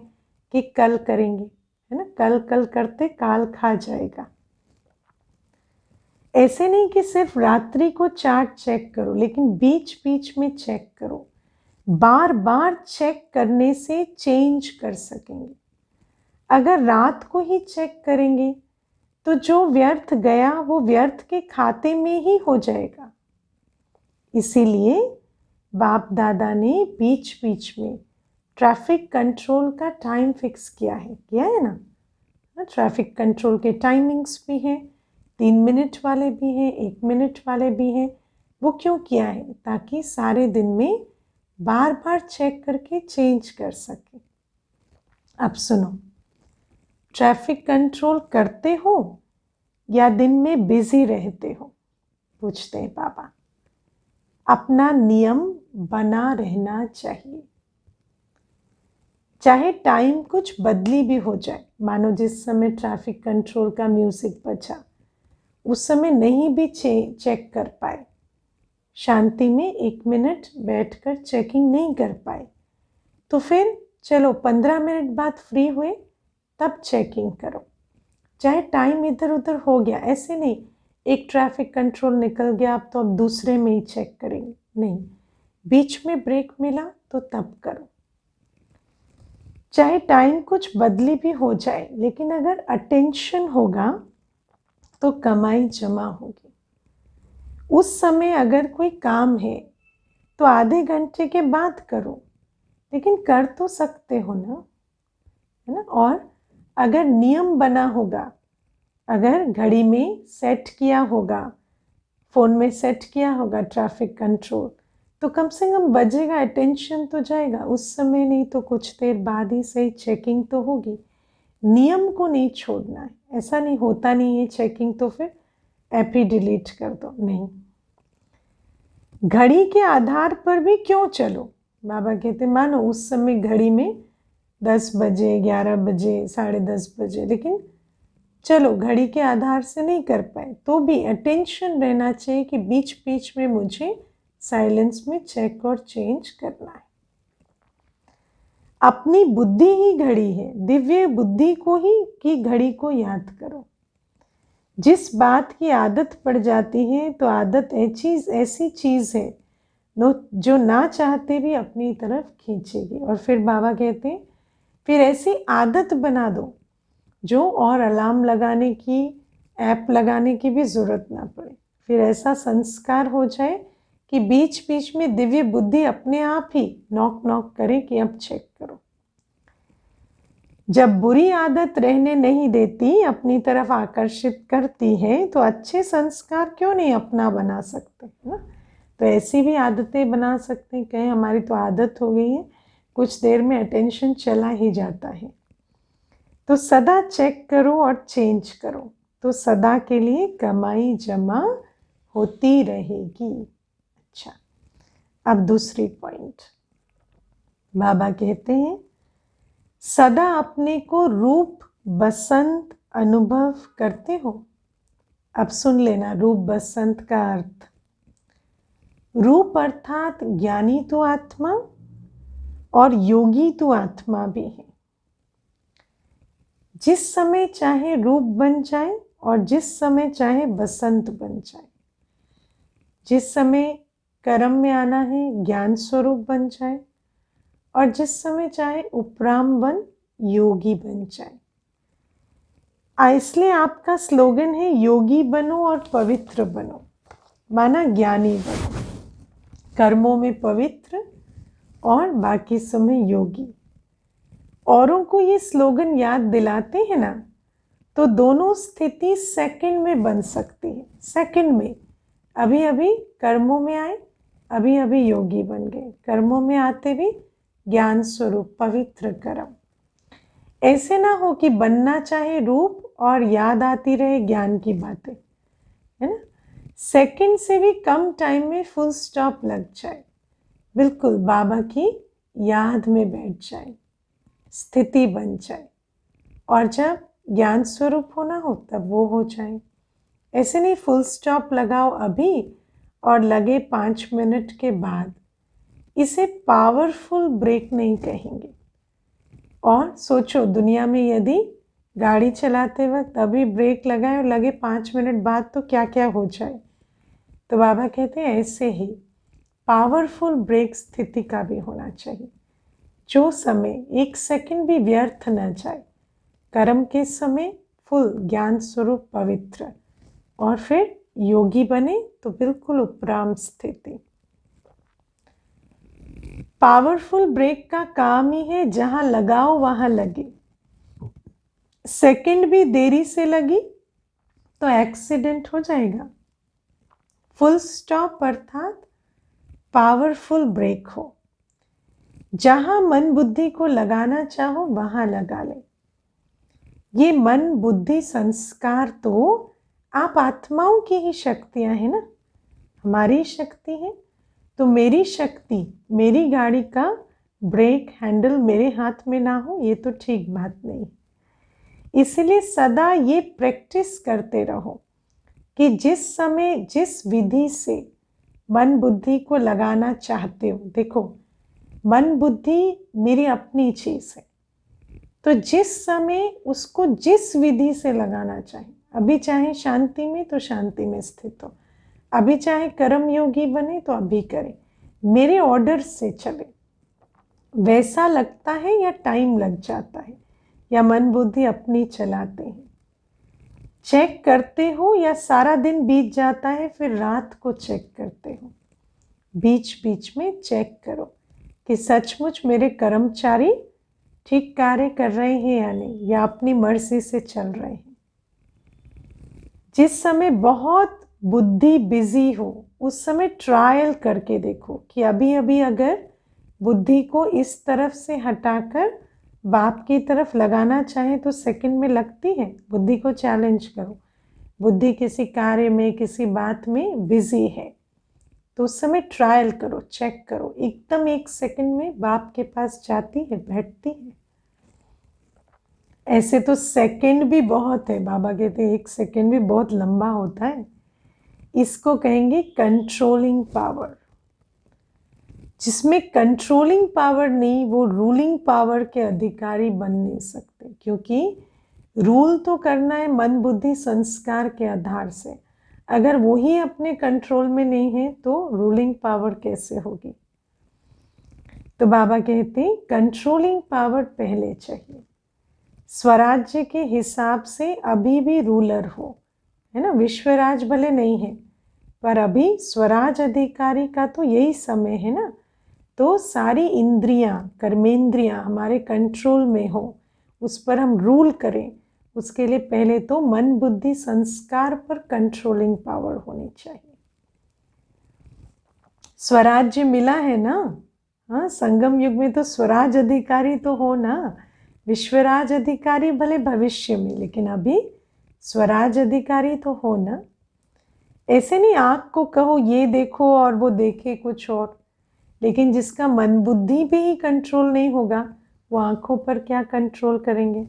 कि कल करेंगे, है ना। कल कल करते काल खा जाएगा। ऐसे नहीं कि सिर्फ रात्रि को चार्ट चेक करो, लेकिन बीच बीच में चेक करो। बार बार चेक करने से चेंज कर सकेंगे। अगर रात को ही चेक करेंगे तो जो व्यर्थ गया वो व्यर्थ के खाते में ही हो जाएगा। इसीलिए बाप दादा ने बीच बीच में ट्रैफिक कंट्रोल का टाइम फिक्स किया है ना। ट्रैफिक कंट्रोल के टाइमिंग्स भी हैं, 3 मिनट वाले भी हैं, 1 मिनट वाले भी हैं। वो क्यों किया है? ताकि सारे दिन में बार बार चेक करके चेंज कर सके। अब सुनो, ट्रैफिक कंट्रोल करते हो या दिन में बिजी रहते हो? पूछते हैं बाबा। अपना नियम बना रहना चाहिए, चाहे टाइम कुछ बदली भी हो जाए। मानो जिस समय ट्रैफिक कंट्रोल का म्यूजिक बजा उस समय नहीं भी चेक कर पाए, शांति में 1 मिनट बैठकर चेकिंग नहीं कर पाए, तो फिर चलो 15 मिनट बाद फ्री हुए तब चेकिंग करो। चाहे टाइम इधर उधर हो गया, ऐसे नहीं एक ट्रैफिक कंट्रोल निकल गया अब तो अब दूसरे में ही चेक करेंगे, नहीं, बीच में ब्रेक मिला तो तब करो। चाहे टाइम कुछ बदली भी हो जाए, लेकिन अगर अटेंशन होगा तो कमाई जमा होगी। उस समय अगर कोई काम है तो आधे घंटे के बाद करो, लेकिन कर तो सकते हो ना, है ना। और अगर नियम बना होगा, अगर घड़ी में सेट किया होगा, फ़ोन में सेट किया होगा ट्रैफिक कंट्रोल, तो कम से कम बजेगा, अटेंशन तो जाएगा। उस समय नहीं तो कुछ देर बाद ही सही चेकिंग तो होगी। नियम को नहीं छोड़ना है। ऐसा नहीं होता नहीं है चेकिंग तो फिर ऐप ही डिलीट कर दो, नहीं। घड़ी के आधार पर भी क्यों चलो? बाबा कहते मानो उस समय घड़ी में 10 बजे, 11 बजे, 10:30 बजे, लेकिन चलो घड़ी के आधार से नहीं कर पाए तो भी अटेंशन रहना चाहिए कि बीच बीच में मुझे साइलेंस में चेक और चेंज करना है। अपनी बुद्धि ही घड़ी है, दिव्य बुद्धि को ही की घड़ी को याद करो। जिस बात की आदत पड़ जाती है तो आदत ऐसी चीज है जो ना चाहते भी अपनी तरफ खींचेगी। और फिर बाबा कहते हैं फिर ऐसी आदत बना दो जो और अलार्म लगाने की, ऐप लगाने की भी ज़रूरत ना पड़े। फिर ऐसा संस्कार हो जाए कि बीच बीच में दिव्य बुद्धि अपने आप ही नॉक नॉक करे कि अब चेक करो। जब बुरी आदत रहने नहीं देती, अपनी तरफ आकर्षित करती है, तो अच्छे संस्कार क्यों नहीं अपना बना सकते, है ना। तो ऐसी भी आदतें बना सकते हैं। कहीं हमारी तो आदत हो गई है, कुछ देर में अटेंशन चला ही जाता है। तो सदा चेक करो और चेंज करो, तो सदा के लिए कमाई जमा होती रहेगी। अच्छा, अब दूसरी पॉइंट बाबा कहते हैं सदा अपने को रूप बसंत अनुभव करते हो। अब सुन लेना रूप बसंत का अर्थ। रूप अर्थात ज्ञानी तो आत्मा और योगी तो आत्मा भी है। जिस समय चाहे रूप बन जाए और जिस समय चाहे बसंत बन जाए। जिस समय कर्म में आना है ज्ञान स्वरूप बन जाए और जिस समय चाहे उपराम बन योगी बन जाए। इसलिए आपका स्लोगन है योगी बनो और पवित्र बनो, माना ज्ञानी बनो, कर्मों में पवित्र और बाकी समय योगी। औरों को ये स्लोगन याद दिलाते हैं ना, तो दोनों स्थिति सेकंड में बन सकती है। सेकंड में अभी अभी कर्मों में आए, अभी अभी योगी बन गए, कर्मों में आते भी ज्ञान स्वरूप पवित्र कर्म। ऐसे ना हो कि बनना चाहे रूप और याद आती रहे ज्ञान की बातें, है ना। सेकंड से भी कम टाइम में फुल स्टॉप लग जाए, बिल्कुल बाबा की याद में बैठ जाए, स्थिति बन जाए, और जब ज्ञान स्वरूप होना हो तब वो हो जाए। ऐसे नहीं फुल स्टॉप लगाओ अभी और लगे 5 मिनट के बाद। इसे पावरफुल ब्रेक नहीं कहेंगे। और सोचो, दुनिया में यदि गाड़ी चलाते वक्त अभी ब्रेक लगाए और लगे 5 मिनट बाद तो क्या क्या हो जाए। तो बाबा कहते हैं ऐसे ही पावरफुल ब्रेक स्थिति का भी होना चाहिए। जो समय 1 सेकंड भी व्यर्थ न जाए, कर्म के समय फुल ज्ञान स्वरूप पवित्र, और फिर योगी बने तो बिल्कुल उपराम स्थिति। पावरफुल ब्रेक का काम ही है जहां लगाओ वहां लगे। सेकंड भी देरी से लगी तो एक्सीडेंट हो जाएगा। फुल स्टॉप अर्थात पावरफुल ब्रेक हो। जहां मन बुद्धि को लगाना चाहो वहां लगा ले। ये मन बुद्धि संस्कार तो आप आत्माओं की ही शक्तियां हैं ना, हमारी शक्ति है। तो मेरी शक्ति, मेरी गाड़ी का ब्रेक हैंडल मेरे हाथ में ना हो, ये तो ठीक बात नहीं। इसलिए सदा ये प्रैक्टिस करते रहो कि जिस समय जिस विधि से मन बुद्धि को लगाना चाहते हो, देखो मन बुद्धि मेरी अपनी चीज है, तो जिस समय उसको जिस विधि से लगाना चाहे, अभी चाहे शांति में तो शांति में स्थित हो, अभी चाहे कर्म योगी बने तो अभी करे, मेरे ऑर्डर से चले। वैसा लगता है या टाइम लग जाता है या मन बुद्धि अपनी चलाते हैं, चेक करते हो या सारा दिन बीत जाता है फिर रात को चेक करते हो। बीच बीच में चेक करो कि सचमुच मेरे कर्मचारी ठीक कार्य कर रहे हैं या नहीं, या अपनी मर्जी से चल रहे हैं। जिस समय बहुत बुद्धि बिजी हो उस समय ट्रायल करके देखो कि अभी अभी अगर बुद्धि को इस तरफ से हटाकर बाप की तरफ लगाना चाहे तो सेकंड में लगती है। बुद्धि को चैलेंज करो, बुद्धि किसी कार्य में किसी बात में बिजी है तो उस समय ट्रायल करो, चेक करो, एकदम 1 सेकंड में बाप के पास जाती है, बैठती है। ऐसे तो सेकंड भी बहुत है, बाबा कहते हैं 1 सेकंड भी बहुत लंबा होता है। इसको कहेंगे कंट्रोलिंग पावर। जिसमें कंट्रोलिंग पावर नहीं, वो रूलिंग पावर के अधिकारी बन नहीं सकते, क्योंकि रूल तो करना है मन बुद्धि संस्कार के आधार से। अगर वो ही अपने कंट्रोल में नहीं है तो रूलिंग पावर कैसे होगी। तो बाबा कहते हैं कंट्रोलिंग पावर पहले चाहिए। स्वराज्य के हिसाब से अभी भी रूलर हो, है ना। विश्वराज भले नहीं है पर अभी स्वराज अधिकारी का तो यही समय है ना। तो सारी इंद्रियां, कर्मेंद्रियां हमारे कंट्रोल में हो, उस पर हम रूल करें, उसके लिए पहले तो मन बुद्धि संस्कार पर कंट्रोलिंग पावर होनी चाहिए। स्वराज्य मिला है ना, हाँ, संगम युग में तो स्वराज अधिकारी तो हो ना। विश्वराज अधिकारी भले भविष्य में, लेकिन अभी स्वराज अधिकारी तो हो ना। ऐसे नहीं आँख को कहो ये देखो और वो देखे कुछ और, लेकिन जिसका मन बुद्धि भी ही कंट्रोल नहीं होगा वो आँखों पर क्या कंट्रोल करेंगे।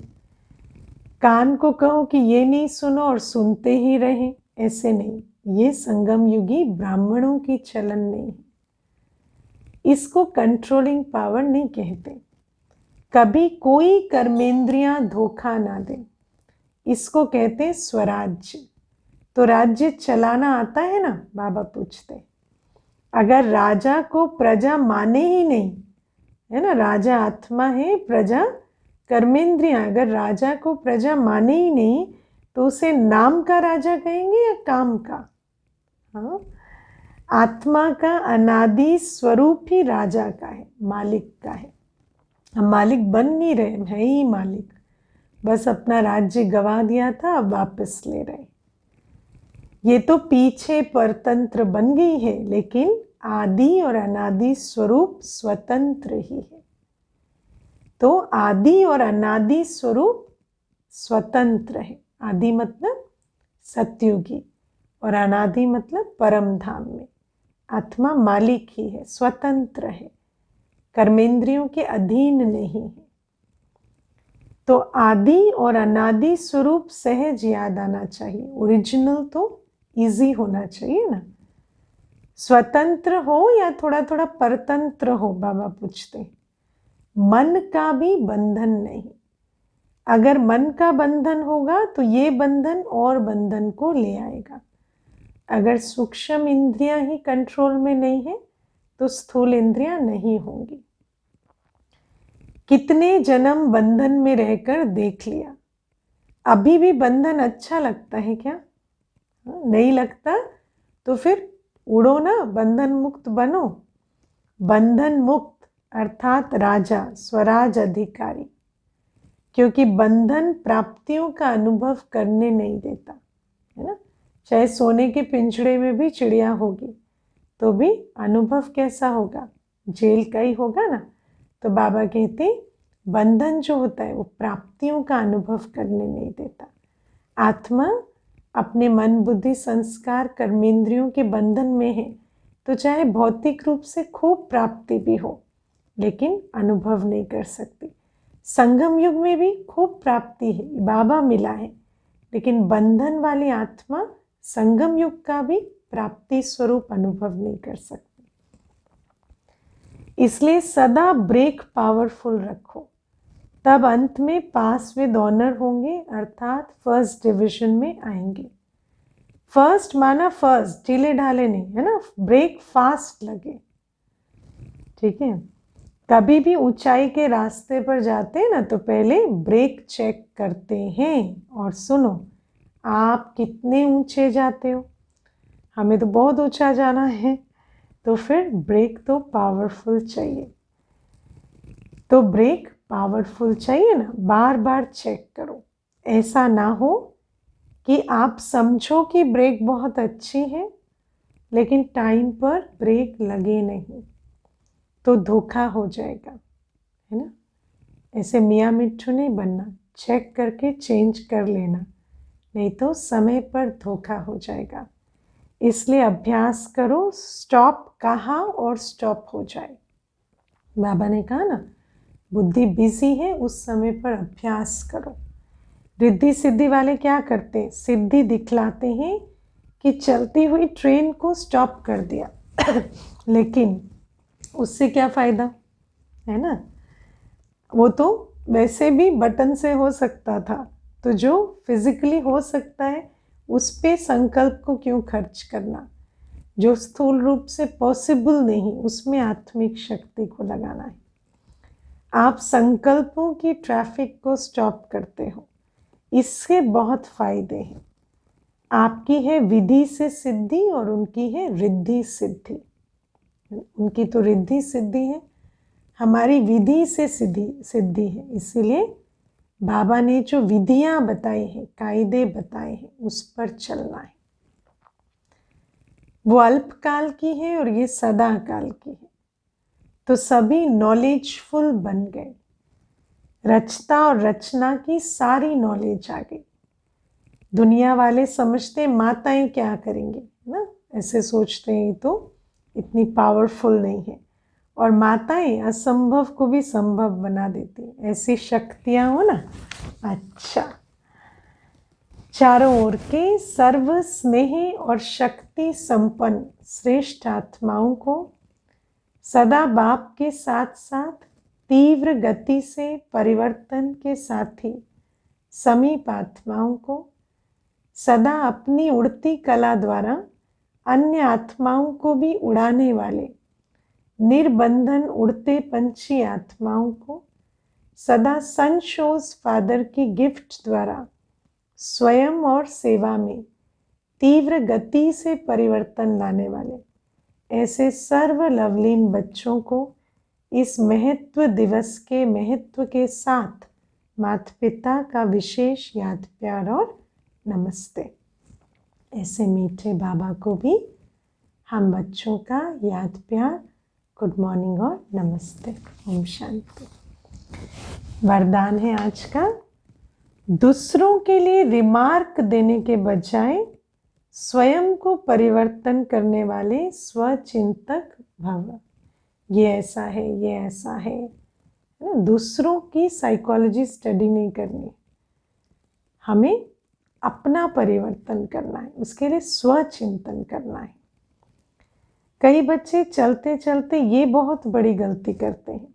कान को कहो कि ये नहीं सुनो और सुनते ही रहें, ऐसे नहीं। ये संगम युगी ब्राह्मणों की चलन नहीं है, इसको कंट्रोलिंग पावर नहीं कहते। कभी कोई कर्मेंद्रियां धोखा ना दे, इसको कहते स्वराज्य। तो राज्य चलाना आता है ना, बाबा पूछते। अगर राजा को प्रजा माने ही नहीं, है ना, राजा आत्मा है, प्रजा कर्मेंद्रियां, अगर राजा को प्रजा माने ही नहीं तो उसे नाम का राजा कहेंगे या काम का। हाँ, आत्मा का अनादि स्वरूप ही राजा का है, मालिक का है। हम मालिक बन नहीं रहे, है ही मालिक, बस अपना राज्य गवा दिया था अब वापस ले रहे। ये तो पीछे परतंत्र बन गई है, लेकिन आदि और अनादि स्वरूप स्वतंत्र ही है। तो आदि और अनादि स्वरूप स्वतंत्र है। आदि मतलब सतयुगी और अनादि मतलब परम धाम में। आत्मा मालिक ही है, स्वतंत्र है, कर्मेंद्रियों के अधीन नहीं है। तो आदि और अनादि स्वरूप सहज याद आना चाहिए। ओरिजिनल तो इजी होना चाहिए ना। स्वतंत्र हो या थोड़ा थोड़ा परतंत्र हो, बाबा पूछते हैं। मन का भी बंधन नहीं। अगर मन का बंधन होगा तो ये बंधन और बंधन को ले आएगा। अगर सूक्ष्म इंद्रियां ही कंट्रोल में नहीं है तो स्थूल इंद्रियां नहीं होंगी। कितने जन्म बंधन में रहकर देख लिया, अभी भी बंधन अच्छा लगता है क्या? नहीं लगता तो फिर उड़ो ना, बंधन मुक्त बनो। बंधन मुक्त अर्थात राजा, स्वराज अधिकारी। क्योंकि बंधन प्राप्तियों का अनुभव करने नहीं देता, है ना। चाहे सोने के पिंजड़े में भी चिड़िया होगी तो भी अनुभव कैसा होगा? जेल का ही होगा ना। तो बाबा कहते बंधन जो होता है वो प्राप्तियों का अनुभव करने नहीं देता। आत्मा अपने मन बुद्धि संस्कार कर्मेंद्रियों के बंधन में है तो चाहे भौतिक रूप से खूब प्राप्ति भी हो लेकिन अनुभव नहीं कर सकती। संगम युग में भी खूब प्राप्ति है, बाबा मिला है, लेकिन बंधन वाली आत्मा संगम युग का भी प्राप्ति स्वरूप अनुभव नहीं कर सकती। इसलिए सदा ब्रेक पावरफुल रखो, तब अंत में पास विद ऑनर होंगे, अर्थात फर्स्ट डिवीजन में आएंगे। फर्स्ट माना फर्स्ट, ढीले ढाले नहीं, है ना। ब्रेक फास्ट लगे, ठीक है। कभी भी ऊंचाई के रास्ते पर जाते हैं ना तो पहले ब्रेक चेक करते हैं। और सुनो, आप कितने ऊंचे जाते हो? हमें तो बहुत ऊंचा जाना है, तो फिर ब्रेक तो पावरफुल चाहिए। तो ब्रेक पावरफुल चाहिए ना, बार बार चेक करो। ऐसा ना हो कि आप समझो कि ब्रेक बहुत अच्छी है लेकिन टाइम पर ब्रेक लगे नहीं तो धोखा हो जाएगा, है ना। ऐसे मियाँ मिट्ठू नहीं बनना, चेक करके चेंज कर लेना, नहीं तो समय पर धोखा हो जाएगा। इसलिए अभ्यास करो, स्टॉप कहा और स्टॉप हो जाए। बाबा ने कहा ना, बुद्धि बिजी है उस समय पर अभ्यास करो। रिद्धि सिद्धि वाले क्या करते हैं? सिद्धि दिखलाते हैं कि चलती हुई ट्रेन को स्टॉप कर दिया लेकिन उससे क्या फ़ायदा, है ना। वो तो वैसे भी बटन से हो सकता था, तो जो फिजिकली हो सकता है उस पे संकल्प को क्यों खर्च करना? जो स्थूल रूप से पॉसिबल नहीं उसमें आत्मिक शक्ति को लगाना है। आप संकल्पों की ट्रैफिक को स्टॉप करते हो, इससे बहुत फायदे हैं। आपकी है विधि से सिद्धि और उनकी है रिद्धि सिद्धि। उनकी तो रिद्धि सिद्धि है, हमारी विधि से सिद्धि है। इसीलिए बाबा ने जो विधियां बताई हैं, कायदे बताए हैं, उस पर चलना है। वो अल्पकाल की है और ये सदा काल की है। तो सभी नॉलेजफुल बन गए, रचता और रचना की सारी नॉलेज आ गई। दुनिया वाले समझते माताएं क्या करेंगे ना, ऐसे सोचते हैं तो इतनी पावरफुल नहीं है। और माताएं असंभव को भी संभव बना देती हैं, ऐसी शक्तियां हो ना। अच्छा, चारों ओर के सर्व स्नेही और शक्ति संपन्न श्रेष्ठ आत्माओं को सदा बाप के साथ साथ तीव्र गति से परिवर्तन के साथी समीप आत्माओं को सदा अपनी उड़ती कला द्वारा अन्य आत्माओं को भी उड़ाने वाले निर्बंधन उड़ते पंछी आत्माओं को सदा सन शोज फादर की गिफ्ट द्वारा स्वयं और सेवा में तीव्र गति से परिवर्तन लाने वाले ऐसे सर्व लवलीन बच्चों को इस महत्व दिवस के महत्व के साथ माता पिता का विशेष याद प्यार और नमस्ते। ऐसे मीठे बाबा को भी हम बच्चों का याद प्यार, गुड मॉर्निंग और नमस्ते। ओम शांति। वरदान है आज का, दूसरों के लिए रिमार्क देने के बजाय स्वयं को परिवर्तन करने वाले स्वचिंतक भव। ये ऐसा है, ये ऐसा है ना। दूसरों की साइकोलॉजी स्टडी नहीं करनी, हमें अपना परिवर्तन करना है, उसके लिए स्वचिंतन करना है। कई बच्चे चलते चलते ये बहुत बड़ी गलती करते हैं,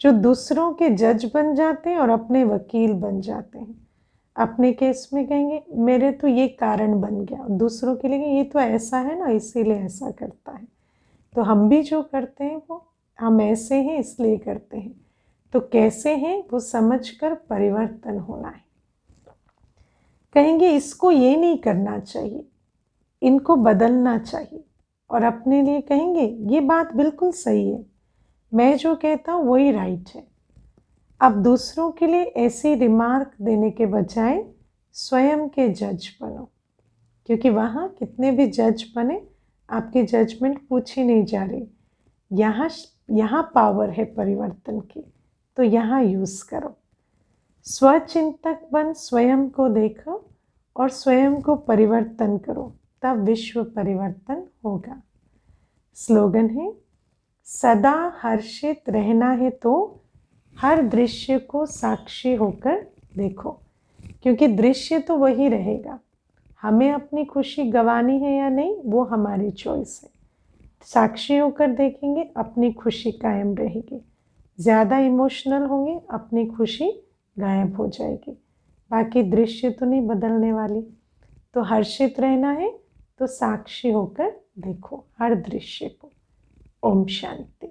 जो दूसरों के जज बन जाते हैं और अपने वकील बन जाते हैं। अपने केस में कहेंगे मेरे तो ये कारण बन गया, दूसरों के लिए ये तो ऐसा है ना इसीलिए ऐसा करता है। तो हम भी जो करते हैं वो हम ऐसे हैं इसलिए करते हैं। तो कैसे हैं वो समझकर परिवर्तन होना है। कहेंगे इसको ये नहीं करना चाहिए, इनको बदलना चाहिए, और अपने लिए कहेंगे ये बात बिल्कुल सही है, मैं जो कहता हूँ वही राइट है। अब दूसरों के लिए ऐसी रिमार्क देने के बजाय स्वयं के जज बनो, क्योंकि वहाँ कितने भी जज बने आपकी जजमेंट पूछी नहीं जा रही। यहाँ पावर है परिवर्तन की, तो यहाँ यूज़ करो। स्वचिंतक बन स्वयं को देखो और स्वयं को परिवर्तन करो, तब विश्व परिवर्तन होगा। स्लोगन है, सदा हर्षित रहना है तो हर दृश्य को साक्षी होकर देखो, क्योंकि दृश्य तो वही रहेगा। हमें अपनी खुशी गंवानी है या नहीं वो हमारी चॉइस है। साक्षी होकर देखेंगे अपनी खुशी कायम रहेगी। ज़्यादा इमोशनल होंगे अपनी खुशी गायब हो जाएगी। बाकी दृश्य तो नहीं बदलने वाली। तो हर्षित रहना है तो साक्षी होकर देखो हर दृश्य को। ओम शांति।